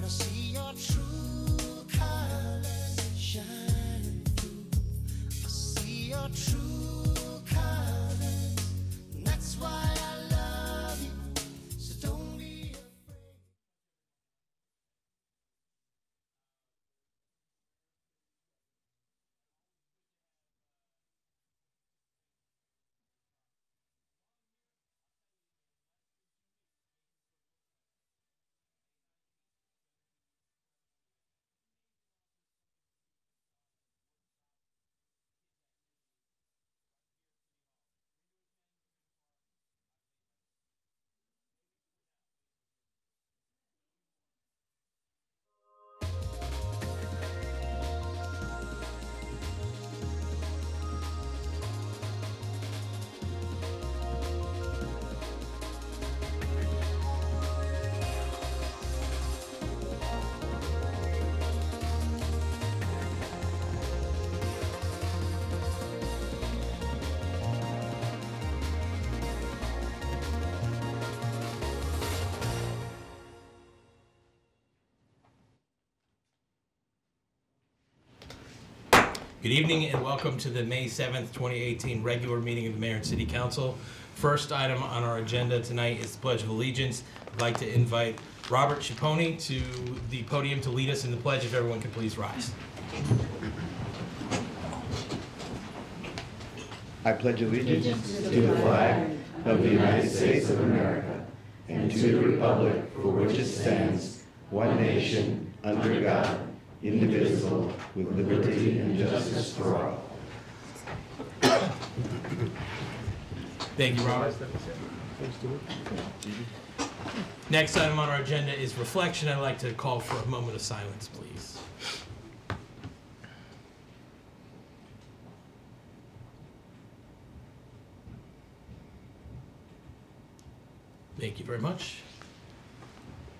to see your true colors shining through. I see your true colors, and that's why I love you. So don't be afraid. Good evening and welcome to the May 7th, 2018 regular meeting of the Mayor and City Council. First item on our agenda tonight is the Pledge of Allegiance. I'd like to invite Robert Cipollone to the podium to lead us in the pledge, if everyone can please rise. I pledge allegiance to the flag of the United States of America and to the republic for which it stands, one nation, under God, indivisible, with liberty and justice for all. Thank you, Robert. Next item on our agenda is reflection. I'd like to call for a moment of silence, please. Thank you very much.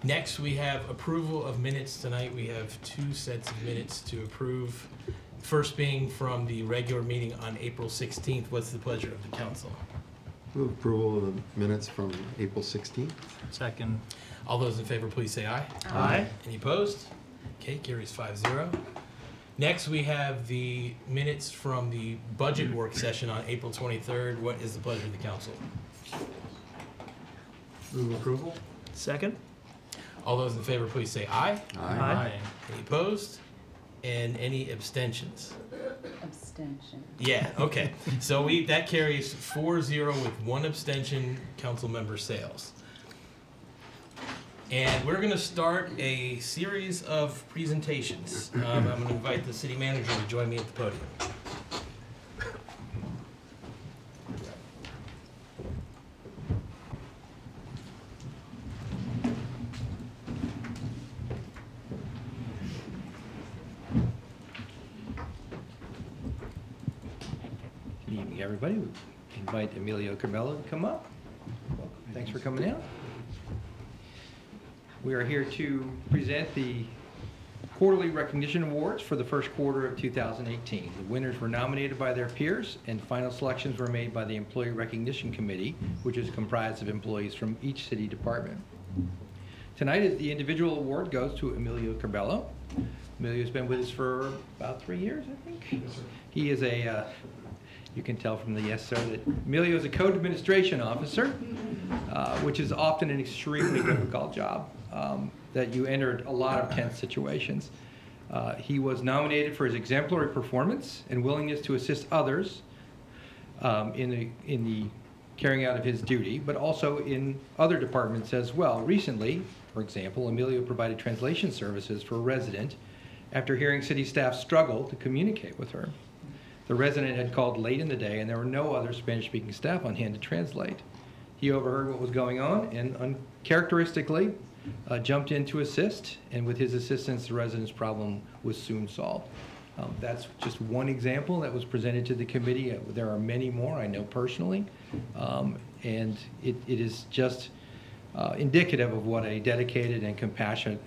Next, we have approval of minutes tonight. We have two sets of minutes to approve. First being from the regular meeting on April 16th. What's the pleasure of the council? Move approval of the minutes from April 16th. Second. All those in favor, please say aye. Aye. Any opposed? Okay, carries 5-0. Next, we have the minutes from the budget work session on April 23rd. What is the pleasure of the council? Move approval. Second. All those in favor, please say aye. Aye. Any opposed? And any abstentions? Abstention. Yeah, okay. So that carries 4-0 with one abstention, Councilmember Sales. And we're going to start a series of presentations. I'm going to invite the city manager to join me at the podium. Good evening, everybody. We invite Emilio Carmelo to come up. Welcome. Thanks for coming out. We are here to present the quarterly recognition awards for the first quarter of 2018. The winners were nominated by their peers, and final selections were made by the Employee Recognition Committee, which is comprised of employees from each city department. Tonight, the individual award goes to Emilio Carmelo. Emilio's been with us for about 3 years, I think. Yes, sir. He is a you can tell from the yes, sir, that Emilio is a code administration officer, which is often an extremely difficult job, that you entered a lot of tense situations. He was nominated for his exemplary performance and willingness to assist others in the carrying out of his duty, but also in other departments as well. Recently, for example, Emilio provided translation services for a resident after hearing city staff struggle to communicate with her. The resident had called late in the day and there were no other Spanish-speaking staff on hand to translate. He overheard what was going on and uncharacteristically jumped in to assist, and with his assistance the resident's problem was soon solved. That's just one example that was presented to the committee. There are many more I know personally, and it is just indicative of what a dedicated and compassionate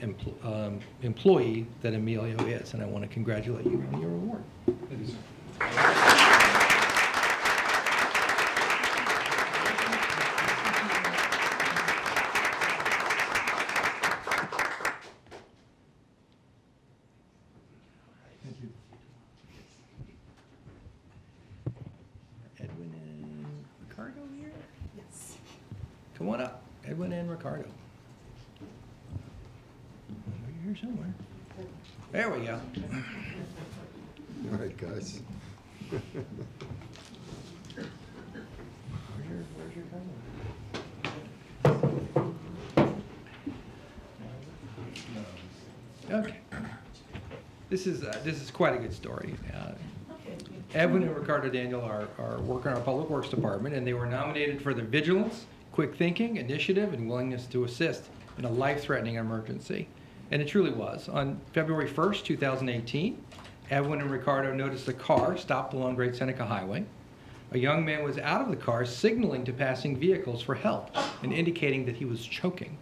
employee that Emilio is, and I want to congratulate you on your award. Thank you, sir. Come on up, Edwin and Ricardo. You're here somewhere. There we go. All right, guys. Where's your camera? Okay. This is quite a good story. Edwin and Ricardo Daniel are working in our Public Works Department, and they were nominated for their vigilance, quick thinking, initiative, and willingness to assist in a life-threatening emergency. And it truly was. On February 1st, 2018, Edwin and Ricardo noticed a car stopped along Great Seneca Highway. A young man was out of the car signaling to passing vehicles for help and indicating that he was choking.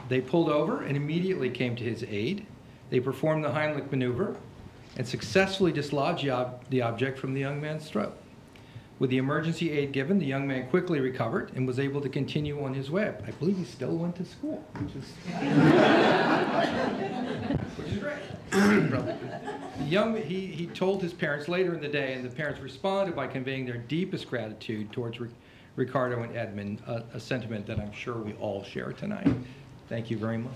They pulled over and immediately came to his aid. They performed the Heimlich maneuver and successfully dislodged the object from the young man's throat. With the emergency aid given, the young man quickly recovered and was able to continue on his way. I believe he still went to school, which is great. He told his parents later in the day, and the parents responded by conveying their deepest gratitude towards Ricardo and Edmund, a sentiment that I'm sure we all share tonight. Thank you very much.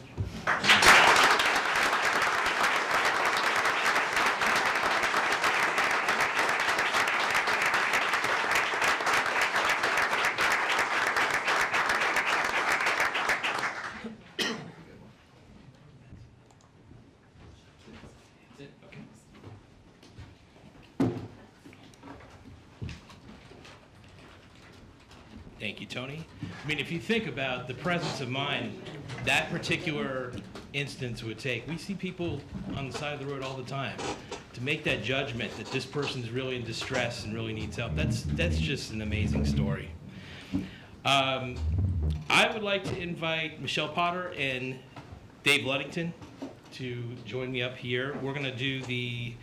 Thank you, Tony. I mean, if you think about the presence of mind that particular instance would take, we see people on the side of the road all the time. To make that judgment that this person's really in distress and really needs help, that's just an amazing story. I would like to invite Michelle Potter and Dave Ludington to join me up here. We're going to do the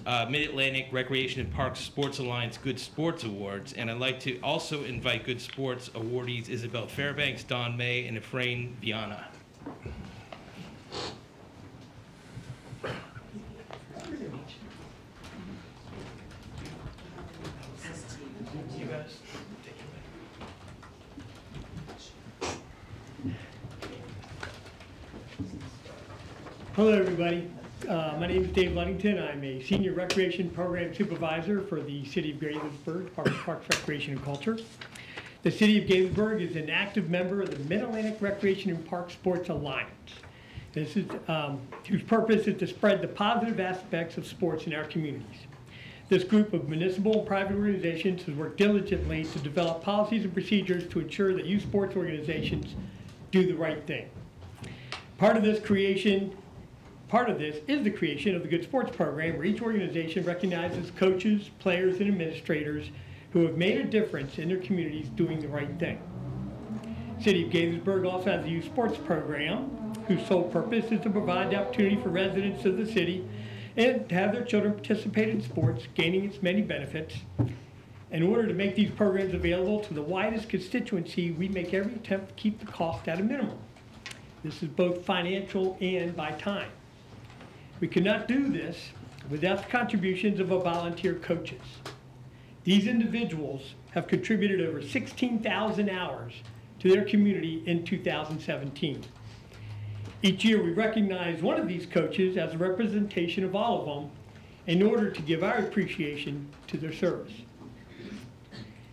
Mid-Atlantic Recreation and Parks Sports Alliance Good Sports Awards, and I'd like to also invite Good Sports awardees Isabel Fairbanks, Don May, and Efrain Viana. You guys take it away. Hello, everybody. My name is Dave Ludington. I'm a Senior Recreation Program Supervisor for the City of Gaithersburg, Department of Parks, Recreation, and Culture. The City of Gaithersburg is an active member of the Mid-Atlantic Recreation and Park Sports Alliance. This is, whose purpose is to spread the positive aspects of sports in our communities. This group of municipal and private organizations has worked diligently to develop policies and procedures to ensure that youth sports organizations do the right thing. Part of this is the creation of the Good Sports Program, where each organization recognizes coaches, players, and administrators who have made a difference in their communities doing the right thing. City of Gaithersburg also has a youth sports program, whose sole purpose is to provide the opportunity for residents of the city and to have their children participate in sports, gaining its many benefits. In order to make these programs available to the widest constituency, we make every attempt to keep the cost at a minimum. This is both financial and by time. We cannot do this without the contributions of our volunteer coaches. These individuals have contributed over 16,000 hours to their community in 2017. Each year we recognize one of these coaches as a representation of all of them in order to give our appreciation to their service.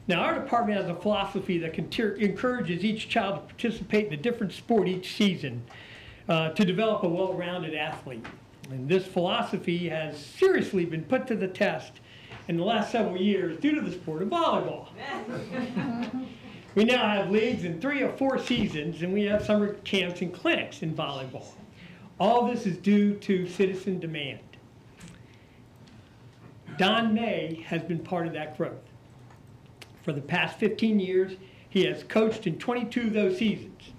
Now, our department has a philosophy that encourages each child to participate in a different sport each season to develop a well-rounded athlete. And this philosophy has seriously been put to the test in the last several years due to the sport of volleyball. We now have leagues in 3 or 4 seasons, and we have summer camps and clinics in volleyball. All this is due to citizen demand. Don May has been part of that growth. For the past 15 years, he has coached in 22 of those seasons.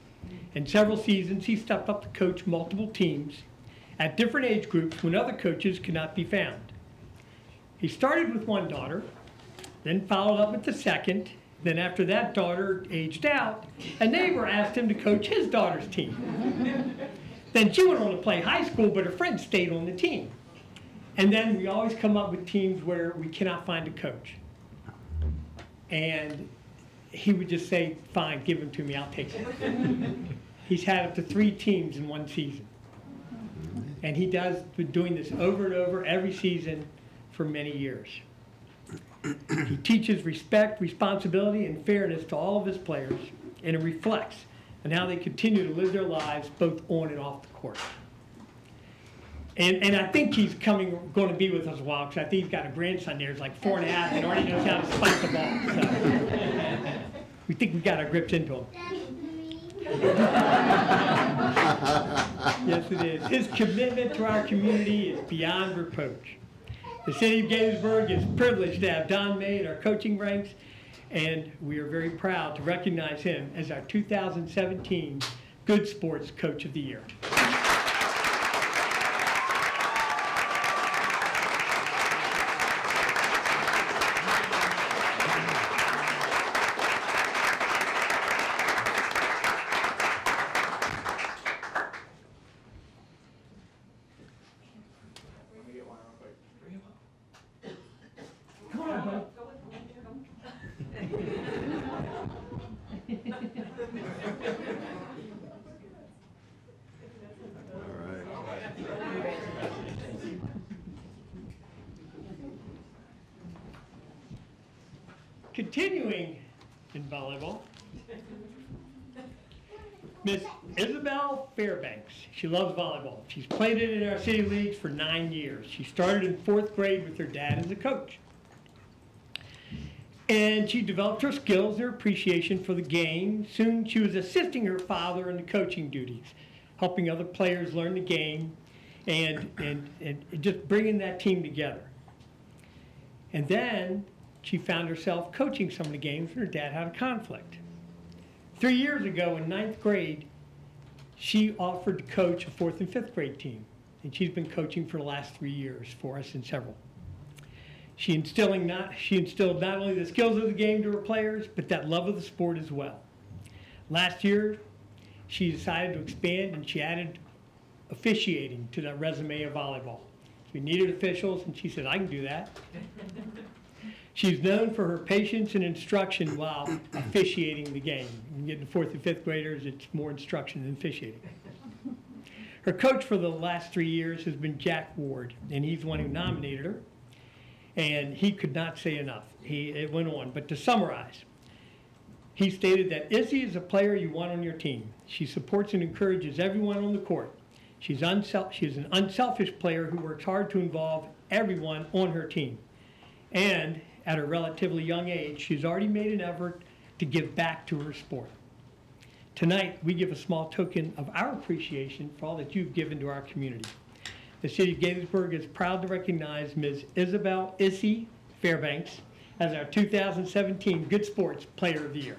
In several seasons, he stepped up to coach multiple teams at different age groups when other coaches could not be found. He started with one daughter, then followed up with the second. Then after that daughter aged out, a neighbor asked him to coach his daughter's team. Then she went on to play high school, but her friend stayed on the team. And then we always come up with teams where we cannot find a coach. And he would just say, fine, give him to me, I'll take it. He's had up to 3 teams in one season. And he does been doing this over and over every season for many years. He teaches respect, responsibility, and fairness to all of his players, and it reflects on how they continue to live their lives both on and off the court. And I think he's going to be with us a while, because I think he's got a grandson there who's like 4.5 and already knows how to spike the ball. So we think we got our grips into him. Yes, it is. His commitment to our community is beyond reproach. The city of Gaithersburg is privileged to have Don May in our coaching ranks, and we are very proud to recognize him as our 2017 Good Sports Coach of the Year. Continuing in volleyball, Miss Isabel Fairbanks. She loves volleyball. She's played it in our city leagues for 9 years. She started in 4th grade with her dad as a coach. And she developed her skills, her appreciation for the game. Soon she was assisting her father in the coaching duties, helping other players learn the game, and just bringing that team together. And then she found herself coaching some of the games when her dad had a conflict. 3 years ago in 9th grade, she offered to coach a 4th and 5th grade team. And she's been coaching for the last 3 years for us in several. She instilled not only the skills of the game to her players, but that love of the sport as well. Last year, she decided to expand, and she added officiating to the resume of volleyball. We needed officials, and she said, I can do that. She's known for her patience and instruction while officiating the game. You get the 4th and 5th graders, it's more instruction than officiating. Her coach for the last 3 years has been Jack Ward, and he's the one who nominated her. And he could not say enough. It went on. But to summarize, he stated that Izzy is a player you want on your team. She supports and encourages everyone on the court. She's an unselfish player who works hard to involve everyone on her team. And at a relatively young age, she's already made an effort to give back to her sport. Tonight, we give a small token of our appreciation for all that you've given to our community. The city of Gaithersburg is proud to recognize Ms. Isabel Issy Fairbanks as our 2017 Good Sports Player of the Year.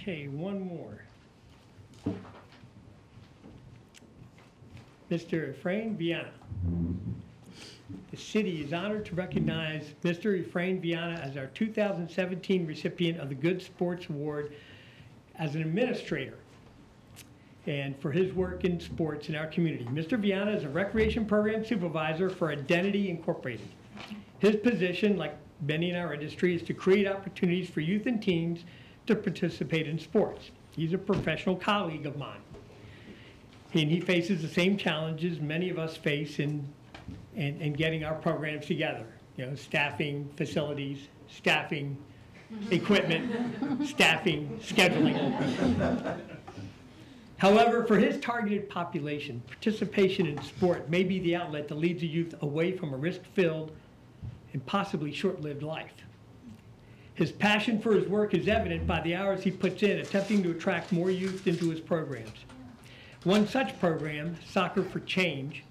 Okay, one more. Mr. Efrain Viana. The city is honored to recognize Mr. Efrain Viana as our 2017 recipient of the Good Sports Award as an administrator and for his work in sports in our community. Mr. Viana is a recreation program supervisor for Identity Incorporated. His position, like many in our industry, is to create opportunities for youth and teens to participate in sports. He's a professional colleague of mine. And he faces the same challenges many of us face in getting our programs together. You know, staffing facilities, staffing equipment, staffing, scheduling. However, for his targeted population, participation in sport may be the outlet that leads the youth away from a risk-filled and possibly short-lived life. His passion for his work is evident by the hours he puts in attempting to attract more youth into his programs. One such program, Soccer for Change,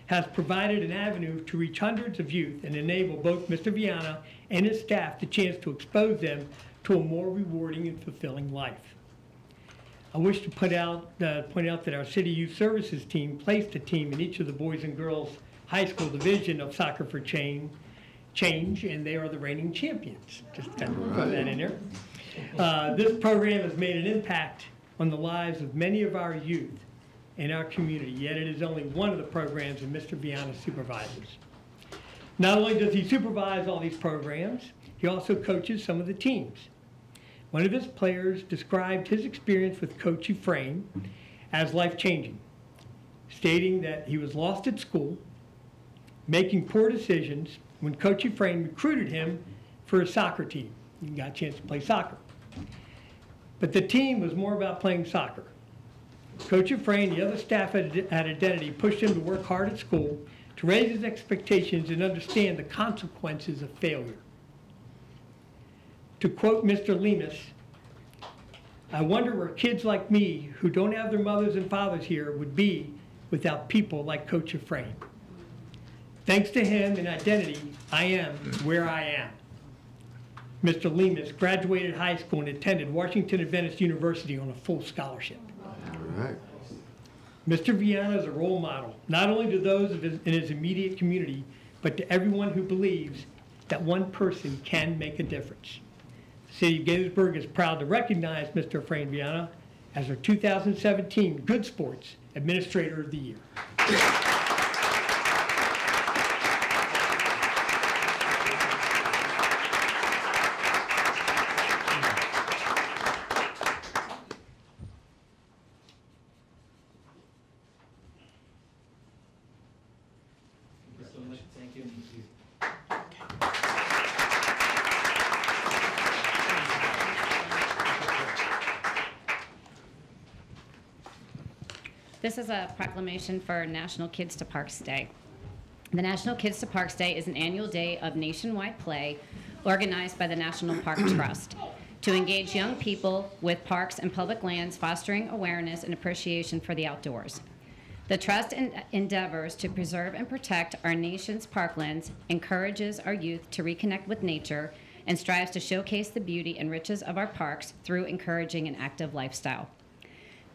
has provided an avenue to reach hundreds of youth and enable both Mr. Viana and his staff the chance to expose them to a more rewarding and fulfilling life. I wish to point out that our City Youth Services team placed a team in each of the boys and girls high school division of Soccer for Change, and they are the reigning champions. Just kind of put that in there. This program has made an impact on the lives of many of our youth in our community, yet it is only one of the programs that Mr. Viana supervises. Not only does he supervise all these programs, he also coaches some of the teams. One of his players described his experience with Coach Ephraim as life-changing, stating that he was lost at school, making poor decisions when Coach Ephraim recruited him for a soccer team. He got a chance to play soccer. But the team was more about playing soccer. Coach Ephraim and the other staff at Identity pushed him to work hard at school, to raise his expectations and understand the consequences of failure. To quote Mr. Lemus, "I wonder where kids like me, who don't have their mothers and fathers here, would be without people like Coach Ephraim. Thanks to him and Identity, I am where I am." Mr. Lemus graduated high school and attended Washington Adventist University on a full scholarship. All right. Mr. Viana is a role model, not only to those in his immediate community, but to everyone who believes that one person can make a difference. The City of Gaithersburg is proud to recognize Mr. Ephraim Viana as our 2017 Good Sports Administrator of the Year. Thank you. This is a proclamation for National Kids to Parks Day. The National Kids to Parks Day is an annual day of nationwide play organized by the National Park Trust to engage young people with parks and public lands, fostering awareness and appreciation for the outdoors. The Trust endeavors to preserve and protect our nation's parklands, encourages our youth to reconnect with nature, and strives to showcase the beauty and riches of our parks through encouraging an active lifestyle.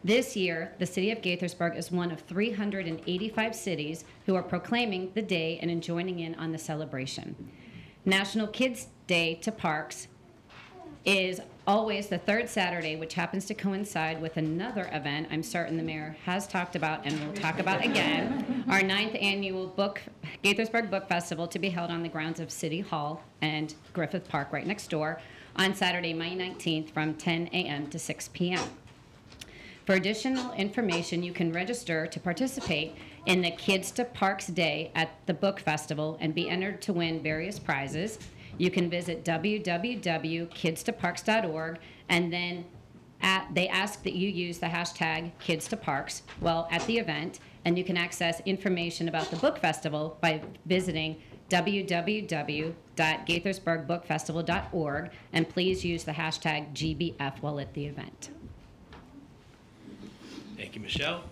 This year, the City of Gaithersburg is one of 385 cities who are proclaiming the day and joining in on the celebration. National Kids Day to Parks is always the third Saturday, which happens to coincide with another event I'm certain the mayor has talked about and will talk about again, our 9th annual Gaithersburg Book Festival, to be held on the grounds of City Hall and Griffith Park right next door on Saturday, May 19th from 10 a.m. to 6 p.m. For additional information, you can register to participate in the Kids to Parks Day at the Book Festival and be entered to win various prizes. You can visit www.kidstoparks.org, and then they ask that you use the hashtag #KidsToParks at the event, and you can access information about the Book Festival by visiting www.gaithersburgbookfestival.org, and please use the hashtag GBF while at the event. Thank you, Michelle.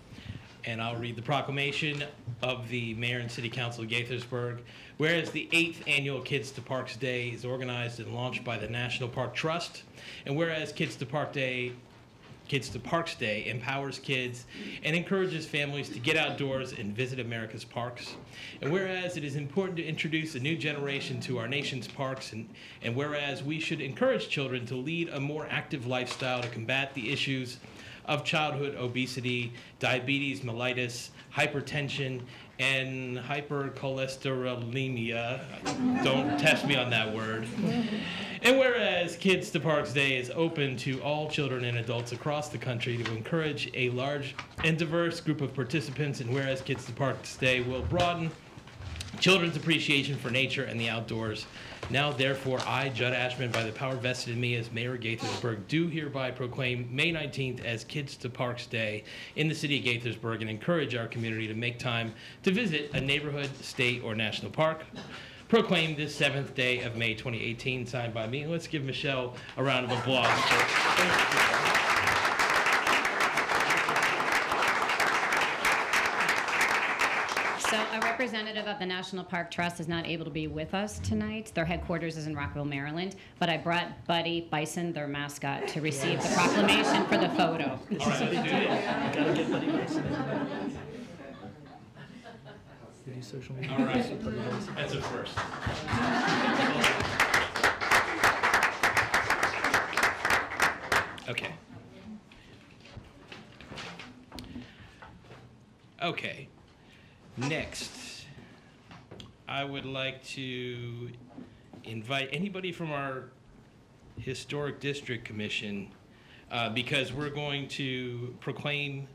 And I'll read the proclamation of the Mayor and City Council of Gaithersburg. Whereas the 8th annual Kids to Parks Day is organized and launched by the National Park Trust, and whereas Kids to Parks Day empowers kids and encourages families to get outdoors and visit America's parks, and whereas it is important to introduce a new generation to our nation's parks, and whereas we should encourage children to lead a more active lifestyle to combat the issues of childhood obesity, diabetes mellitus, hypertension, and hypercholesterolemia. Don't test me on that word. And whereas Kids to Parks Day is open to all children and adults across the country to encourage a large and diverse group of participants, and whereas Kids to Parks Day will broaden children's appreciation for nature and the outdoors. Now, therefore, I, Judd Ashman, by the power vested in me as Mayor of Gaithersburg, do hereby proclaim May 19th as Kids to Parks Day in the City of Gaithersburg, and encourage our community to make time to visit a neighborhood, state, or national park. Proclaim this 7th day of May 2018, signed by me. Let's give Michelle a round of applause. So a representative of the National Park Trust is not able to be with us tonight. Their headquarters is in Rockville, Maryland, but I brought Buddy Bison, their mascot, to receive the proclamation for the photo. All right, let's do this. Gotta get Buddy Bison. They do social media. All right, that's a first. Okay. Okay. Next, I would like to invite anybody from our Historic District Commission, because we're going to proclaim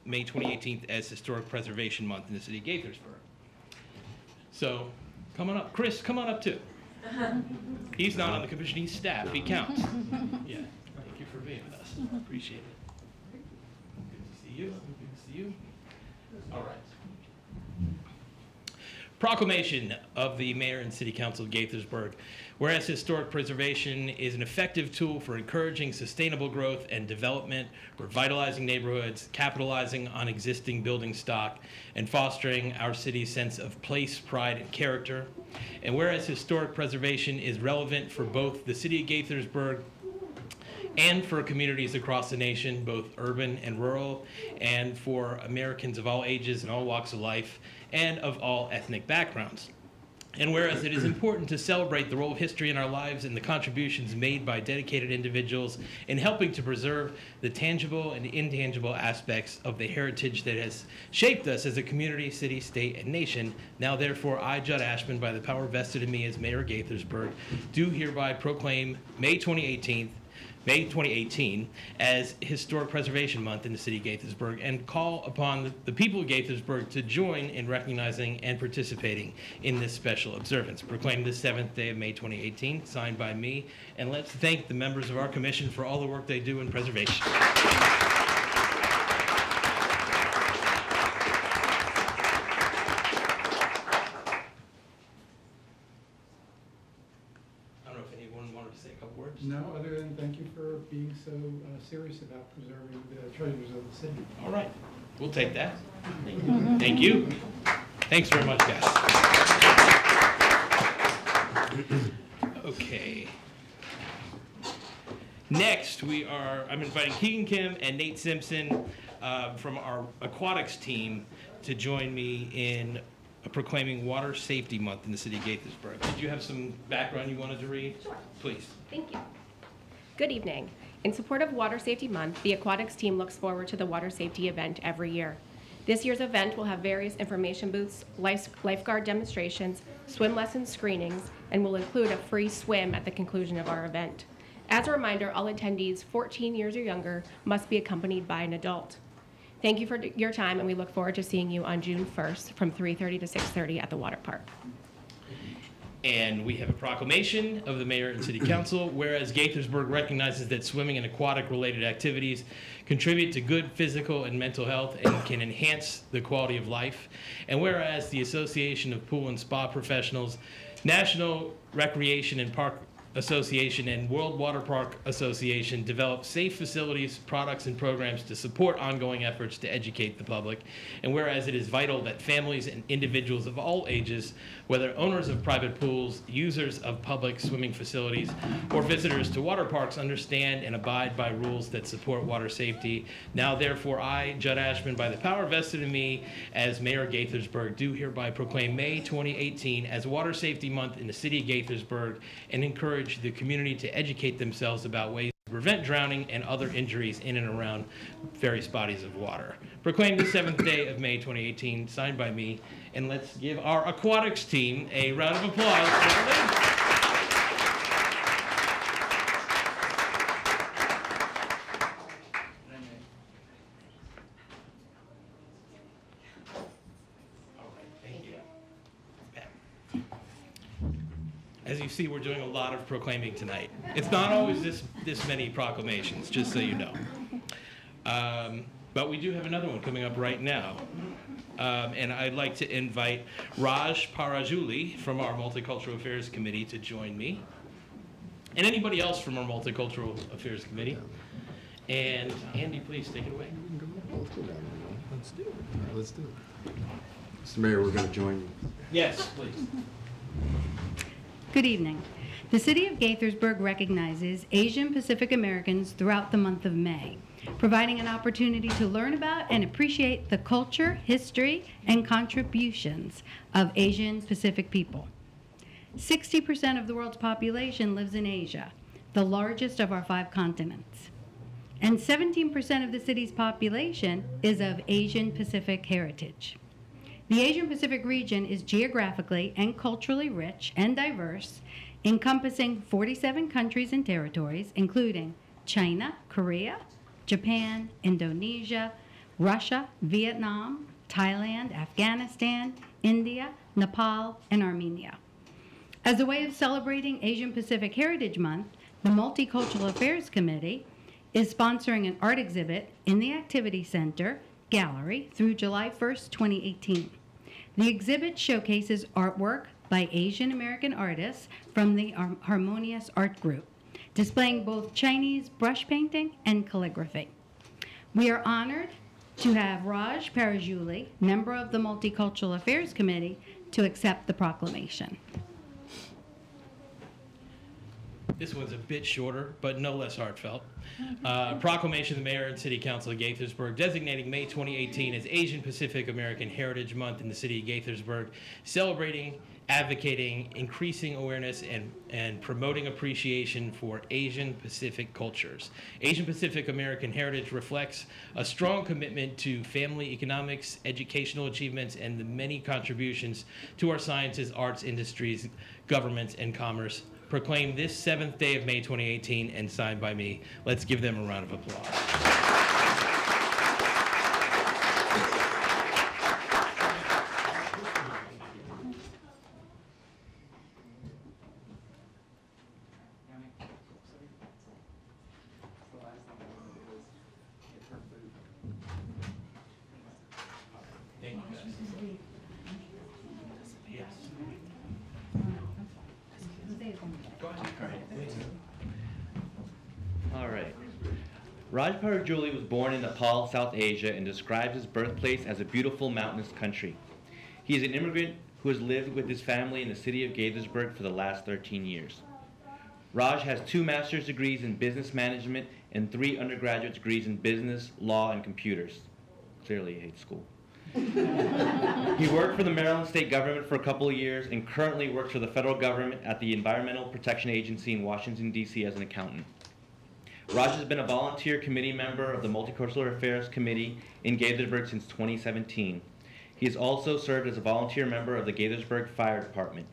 May 2018 as Historic Preservation Month in the city of Gaithersburg. So, come on up. Chris, come on up too. He's not on the commission, he's staff, he counts. Yeah, thank you for being with us. Appreciate it. Good to see you. Good to see you. All right. Proclamation of the Mayor and City Council of Gaithersburg. Whereas historic preservation is an effective tool for encouraging sustainable growth and development, revitalizing neighborhoods, capitalizing on existing building stock, and fostering our city's sense of place, pride, and character. And whereas historic preservation is relevant for both the city of Gaithersburg and for communities across the nation, both urban and rural, and for Americans of all ages and all walks of life, and of all ethnic backgrounds. And whereas it is important to celebrate the role of history in our lives and the contributions made by dedicated individuals in helping to preserve the tangible and intangible aspects of the heritage that has shaped us as a community, city, state, and nation, now therefore I, Judd Ashman, by the power vested in me as Mayor of Gaithersburg, do hereby proclaim May 2018 as Historic Preservation Month in the city of Gaithersburg, and call upon the people of Gaithersburg to join in recognizing and participating in this special observance. Proclaim this 7th day of May 2018, signed by me, and let's thank the members of our commission for all the work they do in preservation. No, other than thank you for being so serious about preserving the treasures of the city. All right, we'll take that. Thank you. Thanks very much, guys. Okay. Next, I'm inviting Keegan Kim and Nate Simpson from our aquatics team to join me in proclaiming Water Safety Month in the city of Gaithersburg. Did you have some background you wanted to read? Sure. Please. Thank you. Good evening. In support of Water Safety Month, the aquatics team looks forward to the water safety event every year. This year's event will have various information booths, lifeguard demonstrations, swim lesson screenings, and will include a free swim at the conclusion of our event. As a reminder, all attendees 14 years or younger must be accompanied by an adult. Thank you for your time, and we look forward to seeing you on June 1st from 3:30 to 6:30 at the water park. And we have a proclamation of the Mayor and City Council, whereas Gaithersburg recognizes that swimming and aquatic-related activities contribute to good physical and mental health and can enhance the quality of life. And whereas the Association of Pool and Spa Professionals, National Recreation and Park Association, and World Water Park Association develop safe facilities, products, and programs to support ongoing efforts to educate the public. And whereas it is vital that families and individuals of all ages, whether owners of private pools, users of public swimming facilities, or visitors to water parks, understand and abide by rules that support water safety. Now, therefore, I, Judd Ashman, by the power vested in me as Mayor of Gaithersburg, do hereby proclaim May 2018 as Water Safety Month in the city of Gaithersburg, and encourage the community to educate themselves about ways to prevent drowning and other injuries in and around various bodies of water. Proclaim the 7th day of May 2018, signed by me, and let's give our aquatics team a round of applause. As you see, we're doing a lot of proclaiming tonight. It's not always this many proclamations, just so you know. But we do have another one coming up right now. And I'd like to invite Raj Parajuli from our Multicultural Affairs Committee to join me. And anybody else from our Multicultural Affairs Committee. And Andy, please take it away. Let's do it. Let's do it. Mr. Mayor, we're going to join you. Yes, please. Good evening. The City of Gaithersburg recognizes Asian Pacific Americans throughout the month of May, providing an opportunity to learn about and appreciate the culture, history, and contributions of Asian Pacific people. 60% of the world's population lives in Asia, the largest of our 5 continents. And 17% of the city's population is of Asian Pacific heritage. The Asian Pacific region is geographically and culturally rich and diverse, encompassing 47 countries and territories, including China, Korea, Japan, Indonesia, Russia, Vietnam, Thailand, Afghanistan, India, Nepal, and Armenia. As a way of celebrating Asian Pacific Heritage Month, the Multicultural Affairs Committee is sponsoring an art exhibit in the Activity Center Gallery through July 1st, 2018. The exhibit showcases artwork by Asian American artists from the Harmonious Art Group, displaying both Chinese brush painting and calligraphy. We are honored to have Raj Parajuli, member of the Multicultural Affairs Committee, to accept the proclamation. This one's a bit shorter, but no less heartfelt. Proclamation of the Mayor and City Council of Gaithersburg designating May 2018 as Asian Pacific American Heritage Month in the city of Gaithersburg, celebrating, advocating, increasing awareness, and promoting appreciation for Asian Pacific cultures. Asian Pacific American heritage reflects a strong commitment to family economics, educational achievements, and the many contributions to our sciences, arts, industries, governments, and commerce. Proclaimed this 7th day of May 2018 and signed by me. Let's give them a round of applause. Thank you, guys. Yes. All right. Raj Parajuli was born in Nepal, South Asia, and describes his birthplace as a beautiful mountainous country. He is an immigrant who has lived with his family in the city of Gaithersburg for the last 13 years. Raj has 2 master's degrees in business management and 3 undergraduate degrees in business, law, and computers. Clearly he hates school. He worked for the Maryland state government for a couple of years and currently works for the federal government at the Environmental Protection Agency in Washington, D.C. as an accountant. Raj has been a volunteer committee member of the Multicultural Affairs Committee in Gaithersburg since 2017. He has also served as a volunteer member of the Gaithersburg Fire Department.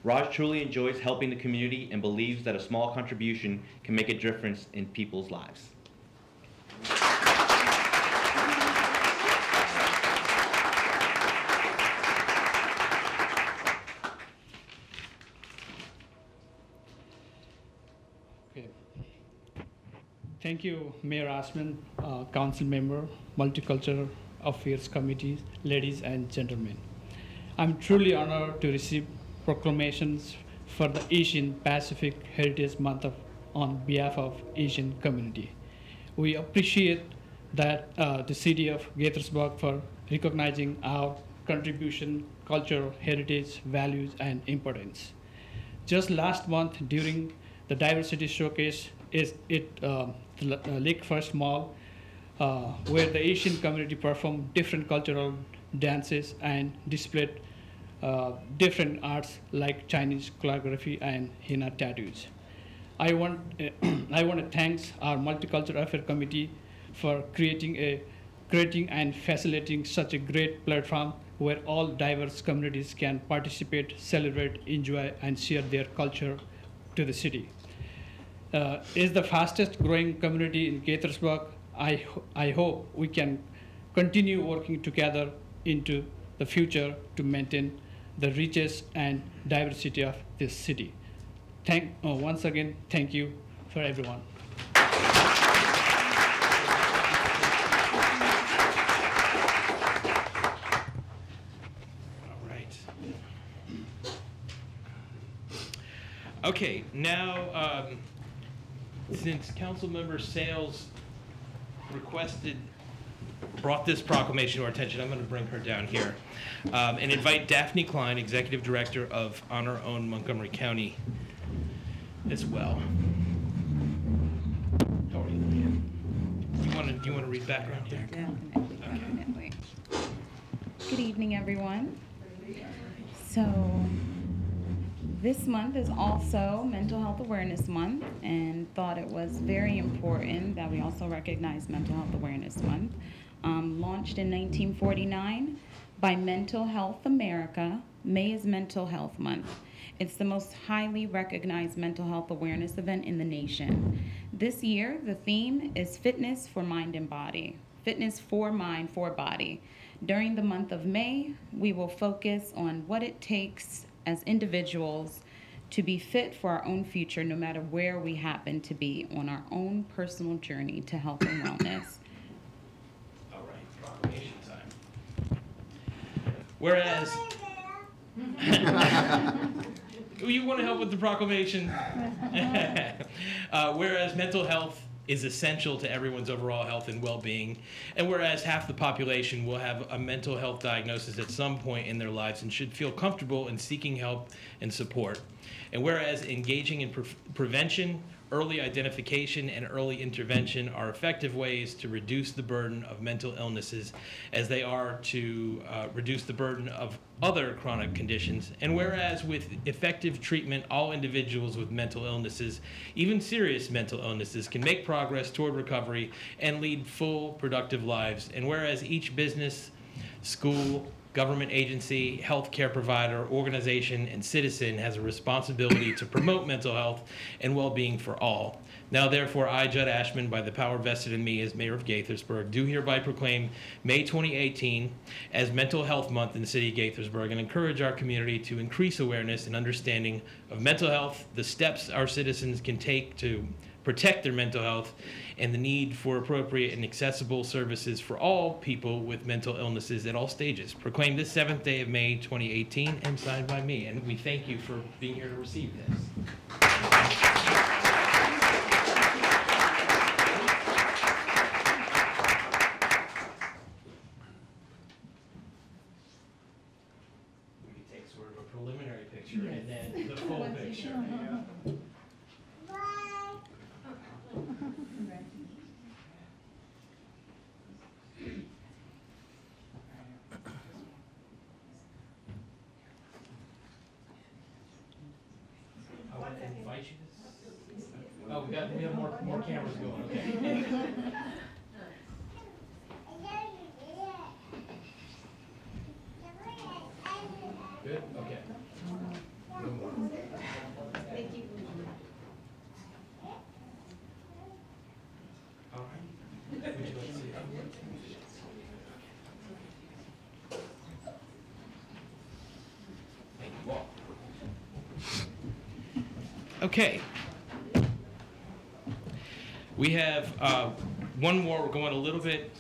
Raj truly enjoys helping the community and believes that a small contribution can make a difference in people's lives. Thank you, Mayor Asman, Council Member, Multicultural Affairs Committee, ladies and gentlemen. I'm truly honored to receive proclamations for the Asian Pacific Heritage Month on behalf of Asian community. We appreciate that the city of Gaithersburg for recognizing our contribution, cultural heritage, values, and importance. Just last month during the Diversity Showcase Lake First Mall, where the Asian community performed different cultural dances and displayed different arts like Chinese calligraphy and henna tattoos. I want to thank our Multicultural Affairs Committee for creating and facilitating such a great platform where all diverse communities can participate, celebrate, enjoy, and share their culture to the city. Is the fastest growing community in Gaithersburg. I hope we can continue working together into the future to maintain the riches and diversity of this city. Once again, thank you for everyone. All right. Okay, now, since Councilmember Sales requested brought this proclamation to our attention. I'm going to bring her down here and invite Daphne Klein, Executive Director of Honor-Owned Montgomery County, as well. How are you, Leanne? Do you want to read background here? Definitely. Good evening, everyone. So, this month is also Mental Health Awareness Month, and thought it was very important that we also recognize Mental Health Awareness Month. Launched in 1949 by Mental Health America, May is Mental Health Month. It's the most highly recognized mental health awareness event in the nation. This year, the theme is Fitness for Mind and Body. Fitness for mind, for body. During the month of May, we will focus on what it takes as individuals to be fit for our own future, no matter where we happen to be on our own personal journey to health and wellness. All right, proclamation time. Whereas, you want to help with the proclamation? Whereas mental health is essential to everyone's overall health and well-being, and whereas half the population will have a mental health diagnosis at some point in their lives and should feel comfortable in seeking help and support, and whereas engaging in prevention, early identification, and early intervention are effective ways to reduce the burden of mental illnesses as they are to reduce the burden of other chronic conditions. And whereas with effective treatment, all individuals with mental illnesses, even serious mental illnesses, can make progress toward recovery and lead full, productive lives. And whereas each business, school, government agency, healthcare provider, organization, and citizen has a responsibility to promote mental health and well-being for all. Now, therefore, I, Judd Ashman, by the power vested in me as Mayor of Gaithersburg, do hereby proclaim May 2018 as Mental Health Month in the city of Gaithersburg and encourage our community to increase awareness and understanding of mental health, the steps our citizens can take to protect their mental health, and the need for appropriate and accessible services for all people with mental illnesses at all stages. Proclaimed this 7th day of May 2018 and signed by me. And we thank you for being here to receive this. We can take sort of a preliminary picture and then the full picture. Invite you to... Oh, we have more cameras going. Okay. Good. Okay. Thank you. All right. Would you like to see it? Thank you all. Okay. We have one more. We're going a little bit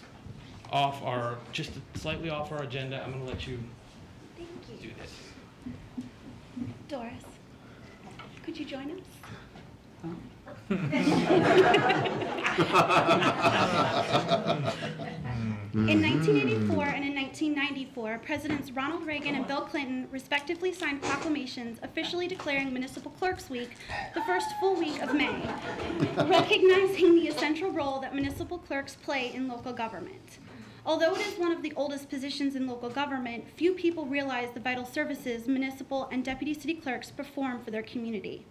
off our, just slightly off our agenda. I'm going to let you do this. Doris, could you join us? In 1984 and in 1994, Presidents Ronald Reagan and Bill Clinton respectively signed proclamations officially declaring Municipal Clerks Week the first full week of May, recognizing the essential role that municipal clerks play in local government. Although it is one of the oldest positions in local government, few people realize the vital services municipal and deputy city clerks perform for their community.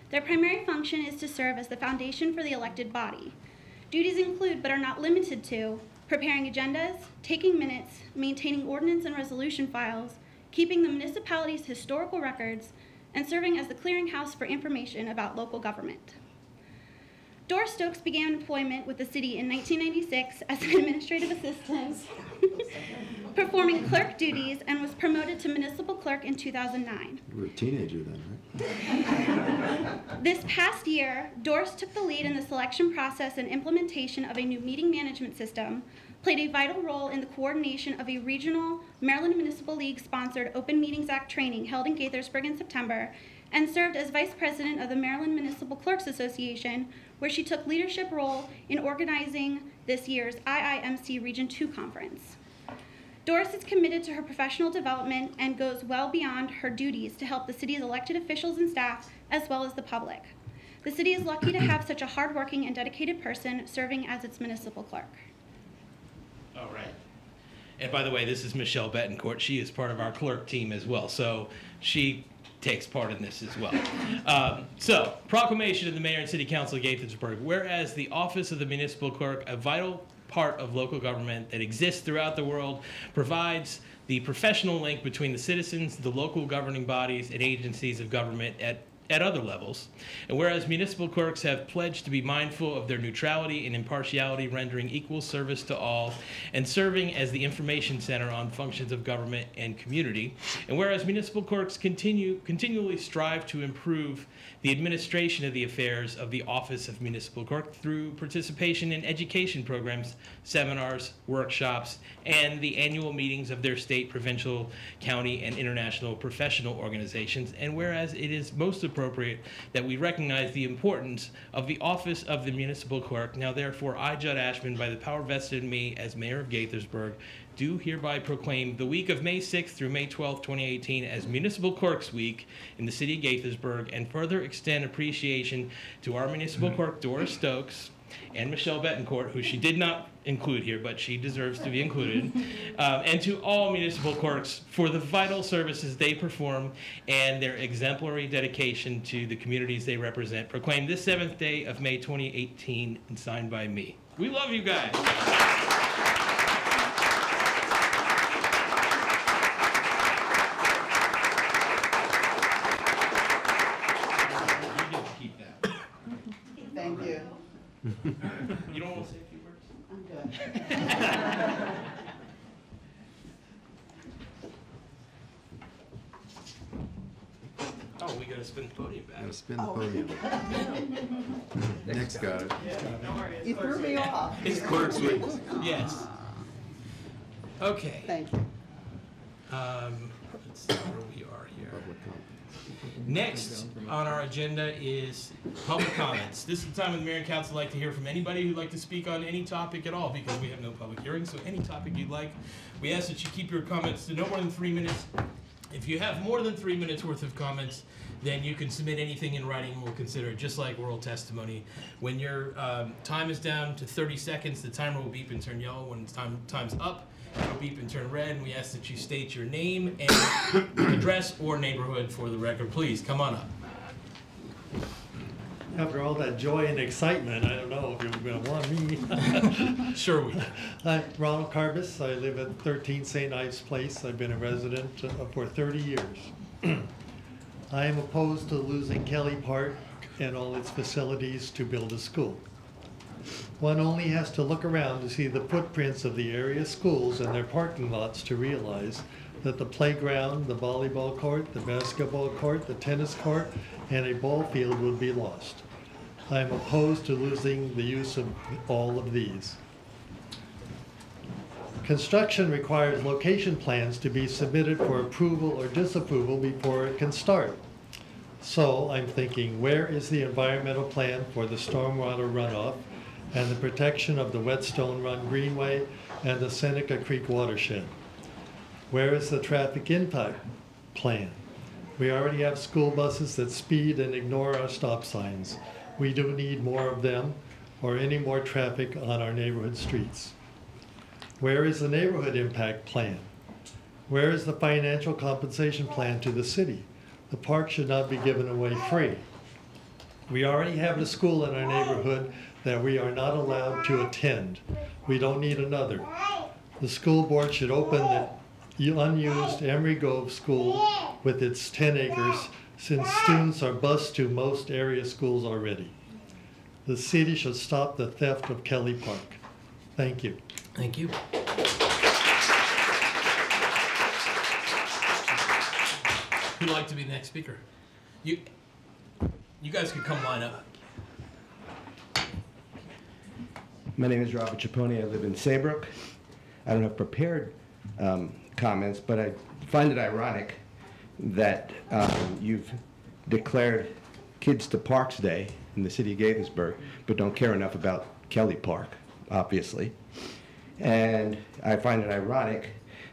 Their primary function is to serve as the foundation for the elected body. Duties include, but are not limited to, preparing agendas, taking minutes, maintaining ordinance and resolution files, keeping the municipality's historical records, and serving as the clearinghouse for information about local government. Doris Stokes began employment with the city in 1996 as an administrative assistant, performing clerk duties, and was promoted to municipal clerk in 2009. You were a teenager then, right? This past year, Doris took the lead in the selection process and implementation of a new meeting management system, played a vital role in the coordination of a regional Maryland Municipal League-sponsored Open Meetings Act training held in Gaithersburg in September, and served as vice president of the Maryland Municipal Clerks Association, where she took leadership role in organizing this year's IIMC Region 2 conference. Doris is committed to her professional development and goes well beyond her duties to help the city's elected officials and staff, as well as the public. The city is lucky to have such a hardworking and dedicated person serving as its municipal clerk. All right. And by the way, this is Michelle Betancourt. She is part of our clerk team as well, so she takes part in this as well. So, proclamation of the Mayor and City Council of Gaithersburg. Whereas the office of the municipal clerk, a vital part of local government that exists throughout the world, provides the professional link between the citizens, the local governing bodies, and agencies of government at other levels. And whereas municipal clerks have pledged to be mindful of their neutrality and impartiality, rendering equal service to all, and serving as the information center on functions of government and community. And whereas municipal clerks continually strive to improve the administration of the affairs of the Office of Municipal Clerk through participation in education programs, seminars, workshops, and the annual meetings of their state, provincial, county, and international professional organizations. And whereas it is most appropriate that we recognize the importance of the office of the municipal clerk, now therefore I, Judd Ashman, by the power vested in me as mayor of Gaithersburg, do hereby proclaim the week of May 6th through May 12th, 2018 as Municipal Clerks Week in the city of Gaithersburg, and further extend appreciation to our municipal clerk, Doris Stokes, and Michelle Betancourt, who she did not include here, but she deserves to be included, and to all municipal clerks for the vital services they perform and their exemplary dedication to the communities they represent. Proclaim this 7th day of May 2018 and signed by me. We love you guys. Thank you. You don't want to say a few words? I'm good. Oh, we gotta spin the podium back. Gotta spin the podium. Nick's got it. You threw me off. It's Clerk's Week. Yes. Okay. Thank you. Let's see where we are here. Next on our agenda is public comments. This is the time when the mayor and council like to hear from anybody who'd like to speak on any topic at all, because we have no public hearing, so any topic you'd like. We ask that you keep your comments to no more than 3 minutes. If you have more than 3 minutes worth of comments, then you can submit anything in writing and we'll consider it just like oral testimony. When your time is down to 30 seconds, the timer will beep and turn yellow. When time's up, it'll beep and turn red, and we ask that you state your name and address or neighborhood for the record. Please, come on up. After all that joy and excitement, I don't know if you're going to want me. Sure we can. I'm Ronald Carbis. I live at 13 St. Ives Place. I've been a resident for 30 years. I am opposed to losing Kelly Park and all its facilities to build a school. One only has to look around to see the footprints of the area schools and their parking lots to realize that the playground, the volleyball court, the basketball court, the tennis court, and a ball field would be lost. I am opposed to losing the use of all of these. Construction requires location plans to be submitted for approval or disapproval before it can start. So I'm thinking, where is the environmental plan for the stormwater runoff and the protection of the Whetstone Run Greenway and the Seneca Creek watershed? Where is the traffic impact plan? We already have school buses that speed and ignore our stop signs. We don't need more of them or any more traffic on our neighborhood streets. Where is the neighborhood impact plan? Where is the financial compensation plan to the city? The park should not be given away free. We already have a school in our neighborhood that we are not allowed to attend. We don't need another. The school board should open the unused Emery Grove School with its 10 acres, since students are bused to most area schools already. The city should stop the theft of Kelly Park. Thank you. Thank you. Who'd like to be the next speaker? You guys could come line up. My name is Robert Chaponi. I live in Saybrook. I don't have prepared comments, but I find it ironic that you've declared Kids to Parks Day in the city of Gaithersburg, but don't care enough about Kelly Park, obviously. And I find it ironic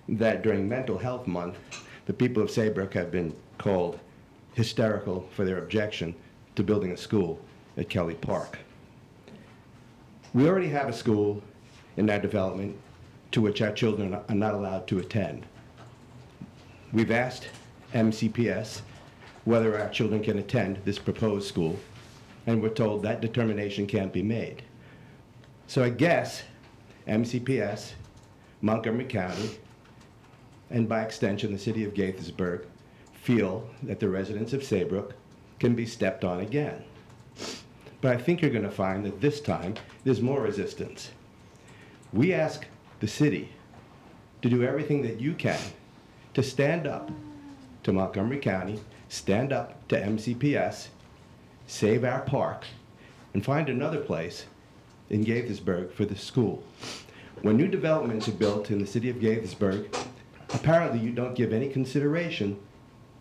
that during Mental Health Month, the people of Saybrook have been called hysterical for their objection to building a school at Kelly Park. We already have a school in our development to which our children are not allowed to attend. We've asked MCPS whether our children can attend this proposed school, and we're told that determination can't be made. So I guess MCPS, Montgomery County, and by extension the city of Gaithersburg, feel that the residents of Saybrook can be stepped on again. But I think you're going to find that this time there's more resistance. We ask the city to do everything that you can to stand up to Montgomery County, stand up to MCPS, save our park, and find another place in Gaithersburg for the school. When new developments are built in the city of Gaithersburg, apparently you don't give any consideration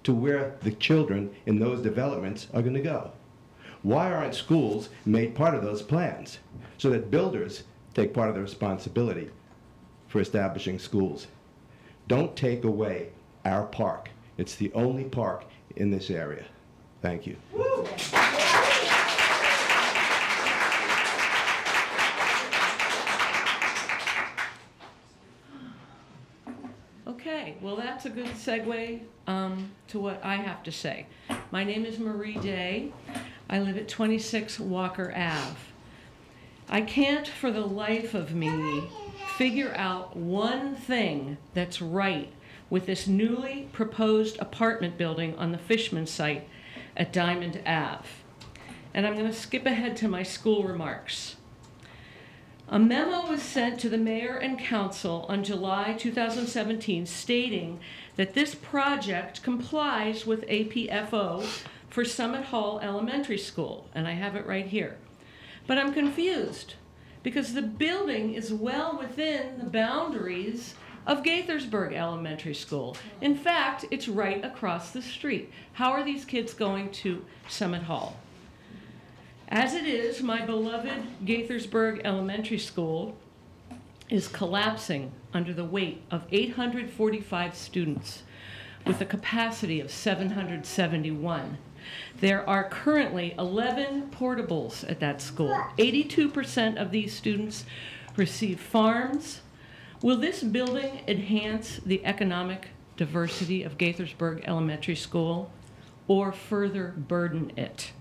to where the children in those developments are going to go. Why aren't schools made part of those plans so that builders take part of the responsibility for establishing schools? Don't take away our park. It's the only park in this area. Thank you. Okay, well that's a good segue to what I have to say. My name is Marie Day. I live at 26 Walker Ave. I can't for the life of me figure out one thing that's right with this newly proposed apartment building on the Fishman site at Diamond Ave. And I'm going to skip ahead to my school remarks. A memo was sent to the mayor and council on July 2017 stating that this project complies with APFO for Summit Hall Elementary School, and I have it right here. But I'm confused because the building is well within the boundaries of Gaithersburg Elementary School. In fact, it's right across the street. How are these kids going to Summit Hall? As it is, my beloved Gaithersburg Elementary School is collapsing under the weight of 845 students with a capacity of 771. There are currently 11 portables at that school. 82% of these students receive farms. Will this building enhance the economic diversity of Gaithersburg Elementary School or further burden it?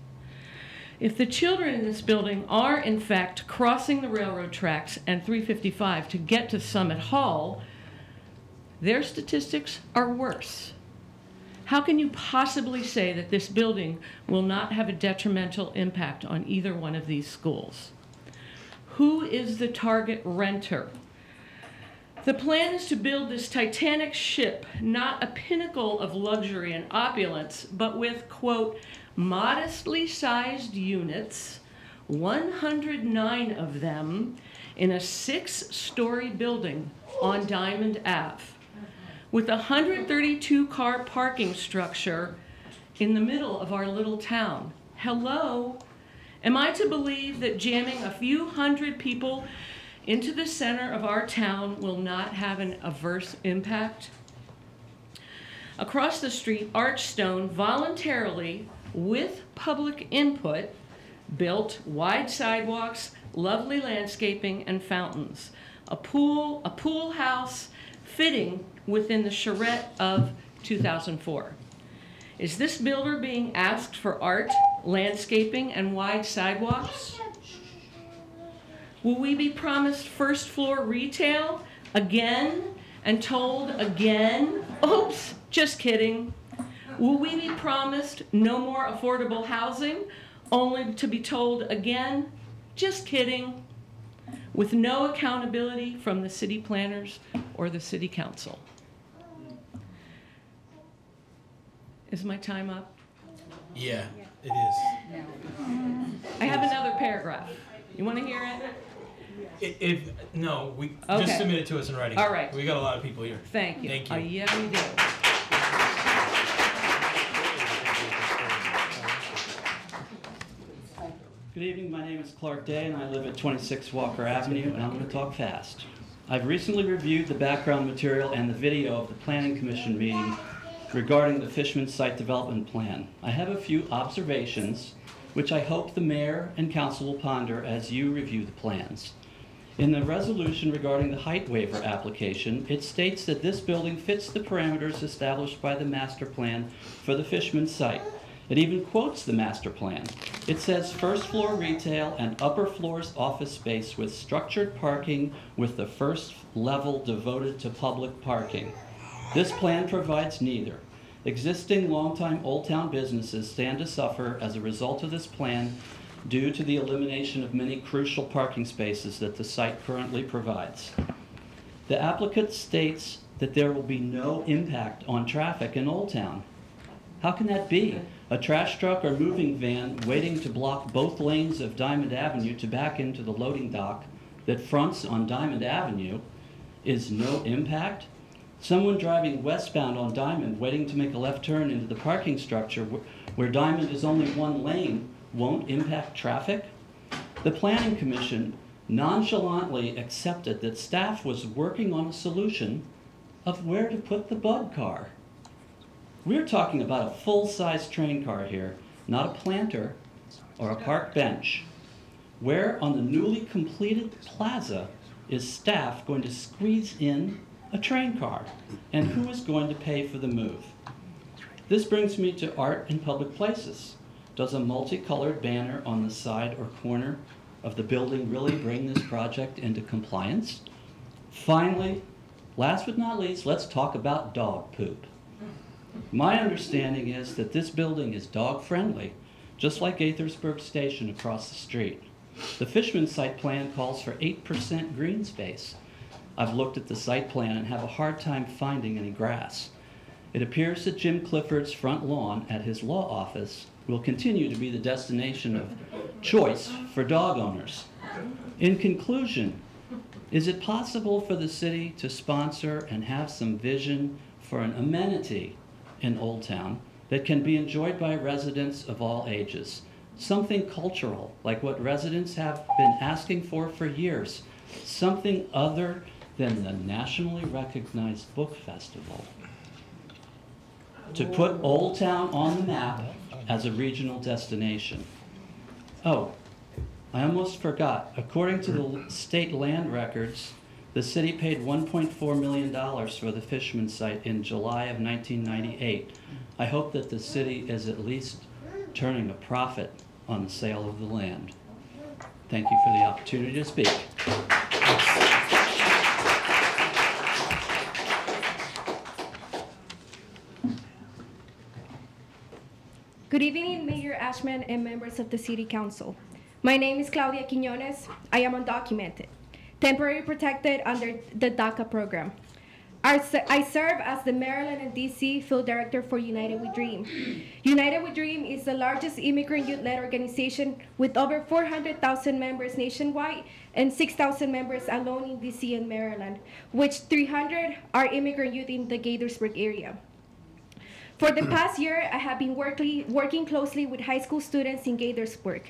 If the children in this building are in fact crossing the railroad tracks and 355 to get to Summit Hall, their statistics are worse. How can you possibly say that this building will not have a detrimental impact on either one of these schools? Who is the target renter? The plan is to build this Titanic ship, not a pinnacle of luxury and opulence, but with, quote, modestly sized units, 109 of them, in a 6-story building on Diamond Ave, with a 132-car parking structure in the middle of our little town. Hello? Am I to believe that jamming a few hundred people into the center of our town will not have an adverse impact? Across the street, Archstone voluntarily, with public input, built wide sidewalks, lovely landscaping, and fountains. A pool house fitting within the charrette of 2004. Is this builder being asked for art, landscaping, and wide sidewalks? Will we be promised first floor retail again and told again, oops, just kidding? Will we be promised no more affordable housing only to be told again, just kidding, with no accountability from the city planners or the city council? Is my time up? Yeah, it is. I have another paragraph. You want to hear it? No, we Okay. just submit it to us in writing. All right. We got a lot of people here. Thank you. Thank you. Yeah, we do. Good evening, my name is Clark Day and I live at 26 Walker Avenue, and I'm going to talk fast. I've recently reviewed the background material and the video of the Planning Commission meeting regarding the Fishman Site Development Plan. I have a few observations which I hope the mayor and council will ponder as you review the plans. In the resolution regarding the height waiver application, it states that this building fits the parameters established by the master plan for the Fishman site. It even quotes the master plan. It says first floor retail and upper floors office space with structured parking with the first level devoted to public parking. This plan provides neither. Existing longtime Old Town businesses stand to suffer as a result of this plan due to the elimination of many crucial parking spaces that the site currently provides. The applicant states that there will be no impact on traffic in Old Town. How can that be? A trash truck or moving van waiting to block both lanes of Diamond Avenue to back into the loading dock that fronts on Diamond Avenue is no impact? Someone driving westbound on Diamond waiting to make a left turn into the parking structure where Diamond is only one lane won't impact traffic? The Planning Commission nonchalantly accepted that staff was working on a solution of where to put the bug car. We're talking about a full-size train car here, not a planter or a park bench. Where on the newly completed plaza is staff going to squeeze in a train car? And who is going to pay for the move? This brings me to art in public places. Does a multicolored banner on the side or corner of the building really bring this project into compliance? Finally, last but not least, let's talk about dog poop. My understanding is that this building is dog-friendly, just like Gaithersburg Station across the street. The Fishman site plan calls for 8% green space. I've looked at the site plan and have a hard time finding any grass. It appears that Jim Clifford's front lawn at his law office will continue to be the destination of choice for dog owners. In conclusion, is it possible for the city to sponsor and have some vision for an amenity in Old Town that can be enjoyed by residents of all ages? Something cultural, like what residents have been asking for years. Something other than the nationally recognized book festival. To put Old Town on the map as a regional destination. Oh, I almost forgot. According to the state land records, the city paid $1.4 million for the Fishman site in July of 1998. I hope that the city is at least turning a profit on the sale of the land. Thank you for the opportunity to speak. Good evening, Mayor Ashman and members of the City Council. My name is Claudia Quiñones. I am undocumented, temporarily protected under the DACA program. I serve as the Maryland and DC Field Director for United We Dream. United We Dream is the largest immigrant youth-led organization with over 400,000 members nationwide and 6,000 members alone in DC and Maryland, which 300 are immigrant youth in the Gaithersburg area. For the past year, I have been working closely with high school students in Gaithersburg.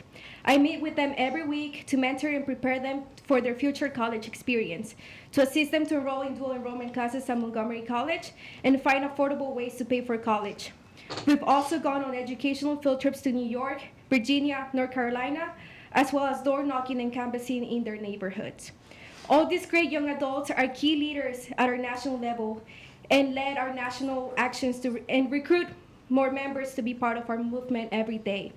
I meet with them every week to mentor and prepare them for their future college experience, to assist them to enroll in dual enrollment classes at Montgomery College, and find affordable ways to pay for college. We've also gone on educational field trips to New York, Virginia, North Carolina, as well as door knocking and canvassing in their neighborhoods. All these great young adults are key leaders at our national level and led our national actions and recruit more members to be part of our movement every day.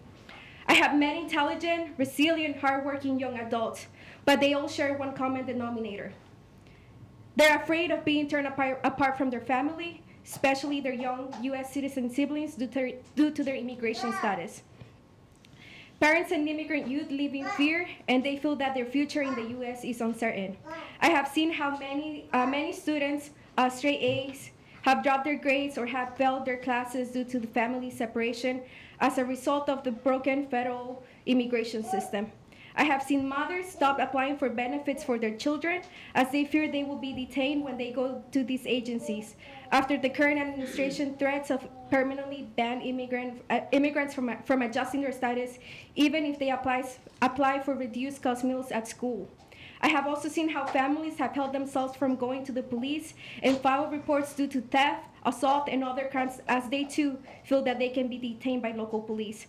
I have many intelligent, resilient, hardworking young adults, but they all share one common denominator. They're afraid of being turned apart from their family, especially their young U.S. citizen siblings due to their immigration status. Parents and immigrant youth live in fear, and they feel that their future in the U.S. is uncertain. I have seen how many students straight A's have dropped their grades or have failed their classes due to the family separation as a result of the broken federal immigration system. I have seen mothers stop applying for benefits for their children as they fear they will be detained when they go to these agencies. After the current administration threats of permanently ban immigrants from adjusting their status, even if they apply for reduced cost meals at school. I have also seen how families have held themselves from going to the police and file reports due to theft, assault, and other crimes, as they too feel that they can be detained by local police.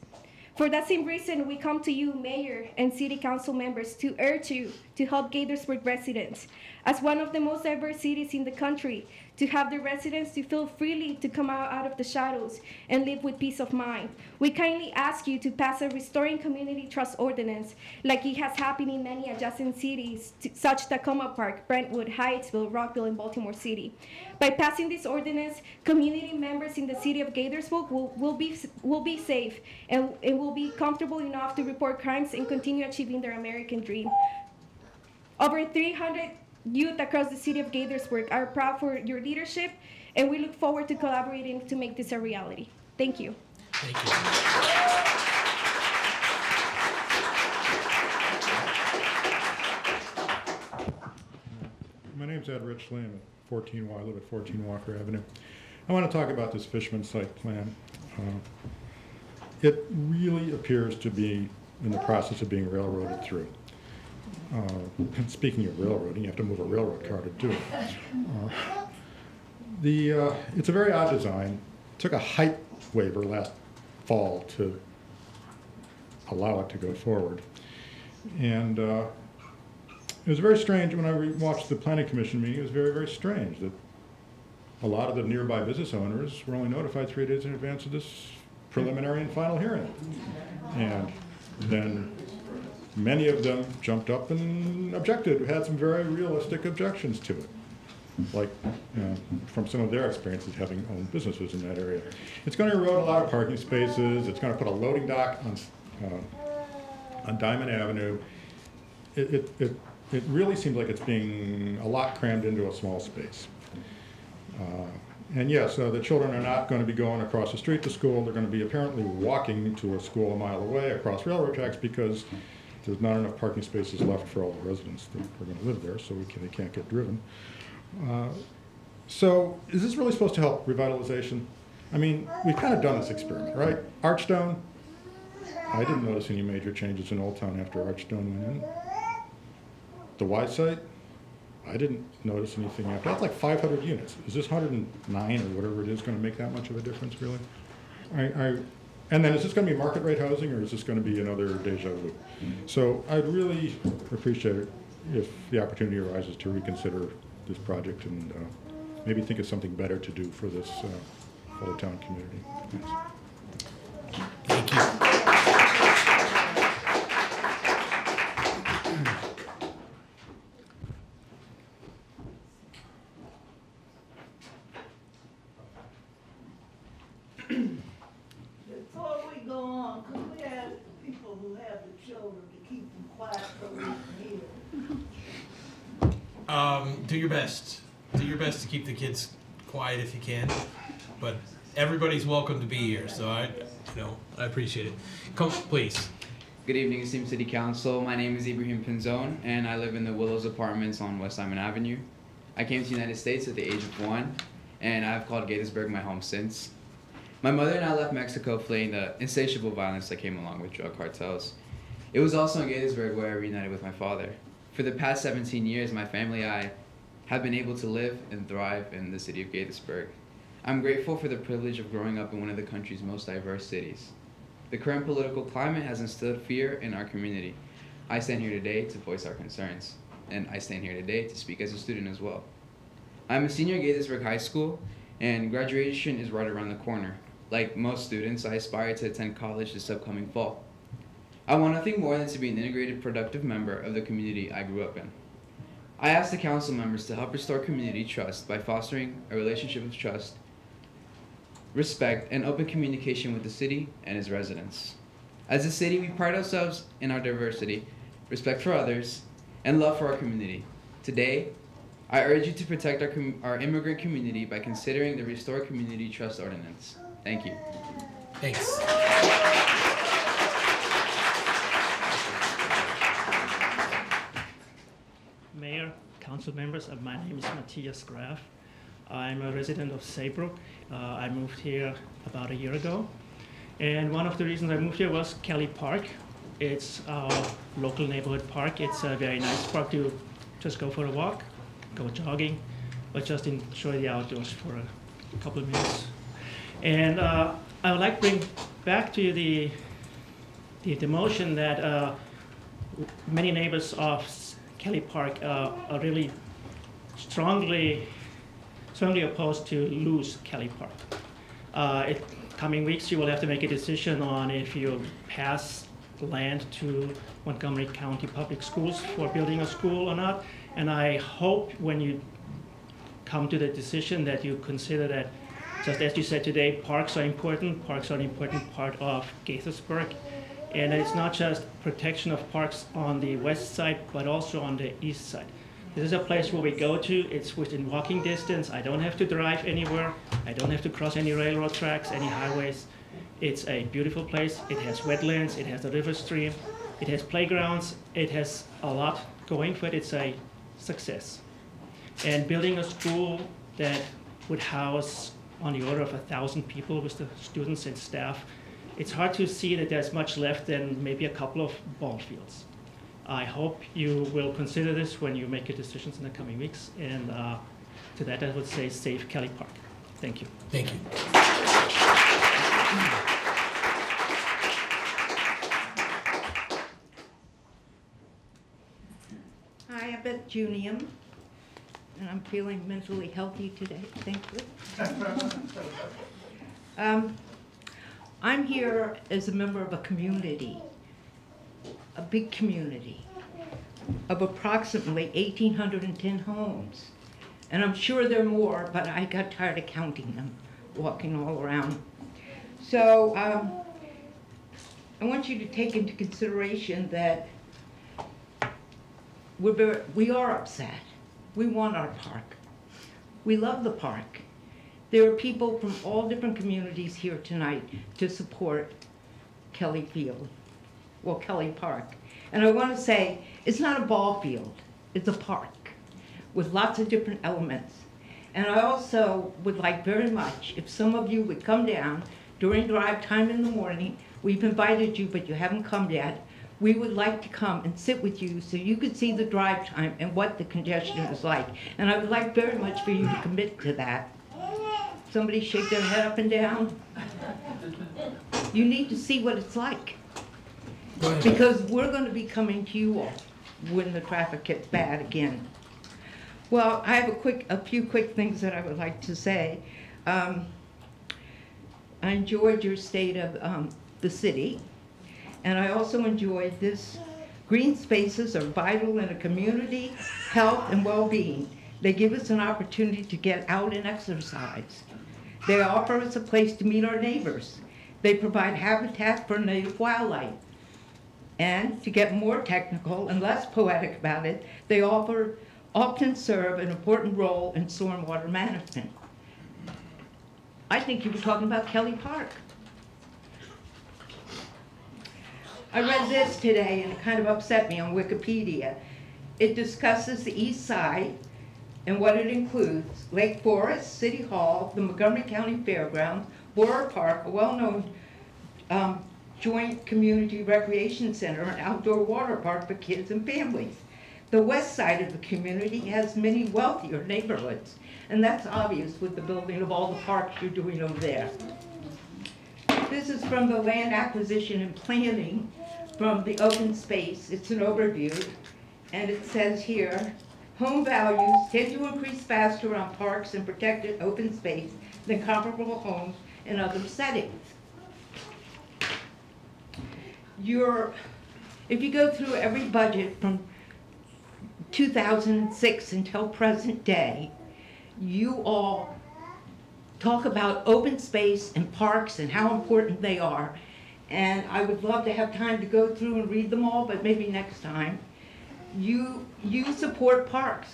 For that same reason, we come to you, Mayor and City Council members, to urge you to help Gaithersburg residents, as one of the most diverse cities in the country, to have the residents to feel freely to come out of the shadows and live with peace of mind. We kindly ask you to pass a restoring community trust ordinance, like it has happened in many adjacent cities, such as Tacoma Park, Brentwood, Hyattsville, Rockville, and Baltimore City. By passing this ordinance, community members in the city of Gaithersburg will be safe and will be comfortable enough to report crimes and continue achieving their American dream. Over 300 youth across the city of Gaithersburg are proud for your leadership, and we look forward to collaborating to make this a reality. Thank you. Thank you. My name's Ed Richley. I'm at I live at 14 Walker Avenue. I want to talk about this Fishman site plan. It really appears to be in the process of being railroaded through. And speaking of railroading, you have to move a railroad car to do it. It's a very odd design. It took a height waiver last fall to allow it to go forward. And it was very strange when I watched the Planning Commission meeting. It was very, very strange that a lot of the nearby business owners were only notified 3 days in advance of this preliminary and final hearing. And then many of them jumped up and objected, had some very realistic objections to it, like from some of their experiences having owned businesses in that area. It's going to erode a lot of parking spaces. It's going to put a loading dock on Diamond Avenue. It really seems like it's being a lot crammed into a small space. And yes, the children are not going to be going across the street to school. They're going to be apparently walking to a school a mile away across railroad tracks because there's not enough parking spaces left for all the residents that are going to live there, so they can't get driven. So is this really supposed to help revitalization? I mean, we've kind of done this experiment, right? Archstone, I didn't notice any major changes in Old Town after Archstone went in. The Y site, I didn't notice anything after. That's like 500 units. Is this 109 or whatever it is going to make that much of a difference, really? And then is this going to be market rate housing, or is this going to be another deja vu? So I'd really appreciate it if the opportunity arises to reconsider this project and maybe think of something better to do for this Old Town community. Thanks. Thank you. Before we go on, could we ask people who have the children to keep them quiet so we can hear? Do your best. Do your best to keep the kids quiet if you can. But everybody's welcome to be here, so I appreciate it. Come, please. Good evening, esteemed City Council. My name is Ibrahim Pinzon, and I live in the Willows Apartments on West Simon Avenue. I came to the United States at the age of 1, and I've called Gaithersburg my home since. My mother and I left Mexico fleeing the insatiable violence that came along with drug cartels. It was also in Gaithersburg where I reunited with my father. For the past 17 years, my family and I have been able to live and thrive in the city of Gaithersburg. I'm grateful for the privilege of growing up in one of the country's most diverse cities. The current political climate has instilled fear in our community. I stand here today to voice our concerns, and I stand here today to speak as a student as well. I'm a senior at Gaithersburg High School, and graduation is right around the corner. Like most students, I aspire to attend college this upcoming fall. I want nothing more than to be an integrated, productive member of the community I grew up in. I ask the council members to help restore community trust by fostering a relationship of trust, respect, and open communication with the city and its residents. As a city, we pride ourselves in our diversity, respect for others, and love for our community. Today, I urge you to protect our immigrant community by considering the Restore Community Trust Ordinance. Thank you. Thanks. council members. My name is Matthias Graf. I'm a resident of Saybrook. I moved here about a year ago. And one of the reasons I moved here was Kelly Park. It's our local neighborhood park. It's a very nice park to just go for a walk, go jogging, or just enjoy the outdoors for a couple of minutes. And I would like to bring back to you the motion that many neighbors of Kelly Park are really strongly opposed to lose Kelly Park. Coming weeks, you will have to make a decision on if you pass land to Montgomery County Public Schools for building a school or not. And I hope when you come to the decision that you consider that, just as you said today, parks are important. Parks are an important part of Gaithersburg. And it's not just protection of parks on the west side, but also on the east side. This is a place where we go to. It's within walking distance. I don't have to drive anywhere. I don't have to cross any railroad tracks, any highways. It's a beautiful place. It has wetlands. It has a river stream. It has playgrounds. It has a lot going for it. It's a success. And building a school that would house on the order of 1,000 people with the students and staff, it's hard to see that there's much left than maybe a couple of ball fields. I hope you will consider this when you make your decisions in the coming weeks. And to that, I would say save Kelly Park. Thank you. Thank you. Hi, I'm Beth Junium, and I'm feeling mentally healthy today, thank you. I'm here as a member of a community, a big community of approximately 1,810 homes. And I'm sure there are more, but I got tired of counting them, walking all around. So I want you to take into consideration that we are upset. We want our park. We love the park. There are people from all different communities here tonight to support Kelly Park. And I want to say, it's not a ball field, it's a park with lots of different elements. And I also would like very much if some of you would come down during drive time in the morning. We've invited you, but you haven't come yet. We would like to come and sit with you so you could see the drive time and what the congestion is like. And I would like very much for you to commit to that. Somebody shake their head up and down. You need to see what it's like. Because we're going to be coming to you all when the traffic gets bad again. Well, I have a few quick things that I would like to say. I enjoyed your state of the city, and I also enjoyed this. Green spaces are vital in a community, health and well-being. They give us an opportunity to get out and exercise. They offer us a place to meet our neighbors. They provide habitat for native wildlife. And to get more technical and less poetic about it, they often serve an important role in stormwater management. I think you were talking about Kelly Park. I read this today and it kind of upset me on Wikipedia. It discusses the east side and what it includes: Lake Forest, City Hall, the Montgomery County Fairgrounds, Borough Park, a well-known joint community recreation center, and outdoor water park for kids and families. The west side of the community has many wealthier neighborhoods, and that's obvious with the building of all the parks you're doing over there. This is from the land acquisition and planning from the open space. It's an overview, and it says here, home values tend to increase faster on parks and protected open space than comparable homes in other settings. If you go through every budget from 2006 until present day, you all talk about open space and parks and how important they are. And I would love to have time to go through and read them all, but maybe next time. You support parks.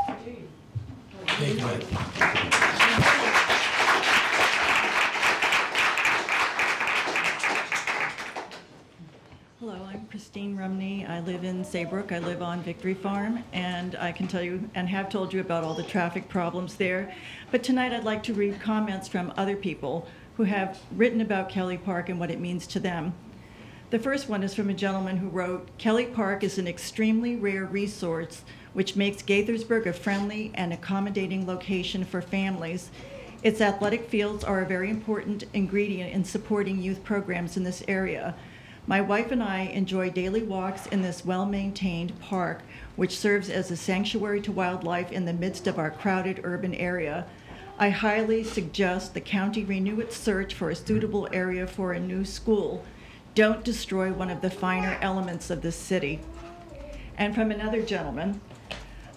Thank you. Hello, I'm Christine Rumney. I live in Saybrook. I live on Victory Farm, and I can tell you and have told you about all the traffic problems there. But tonight I'd like to read comments from other people who have written about Kelly Park and what it means to them. The first one is from a gentleman who wrote, "Kelly Park is an extremely rare resource which makes Gaithersburg a friendly and accommodating location for families. Its athletic fields are a very important ingredient in supporting youth programs in this area. My wife and I enjoy daily walks in this well-maintained park, which serves as a sanctuary to wildlife in the midst of our crowded urban area. I highly suggest the county renew its search for a suitable area for a new school. Don't destroy one of the finer elements of this city." And from another gentleman,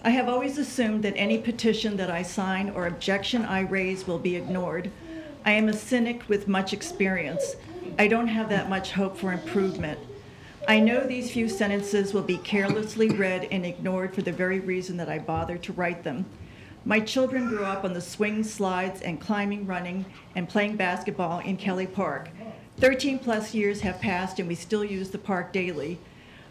"I have always assumed that any petition that I sign or objection I raise will be ignored. I am a cynic with much experience. I don't have that much hope for improvement. I know these few sentences will be carelessly read and ignored for the very reason that I bothered to write them. My children grew up on the swing slides and climbing, running, and playing basketball in Kelly Park. 13 plus years have passed and we still use the park daily.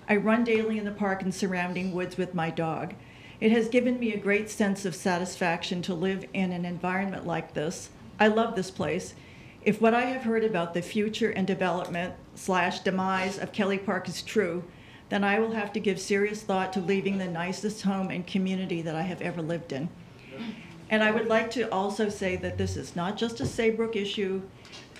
I run daily in the park and surrounding woods with my dog. It has given me a great sense of satisfaction to live in an environment like this. I love this place. If what I have heard about the future and development / demise of Kelly Park is true, then I will have to give serious thought to leaving the nicest home and community that I have ever lived in." And I would like to also say that this is not just a Saybrook issue,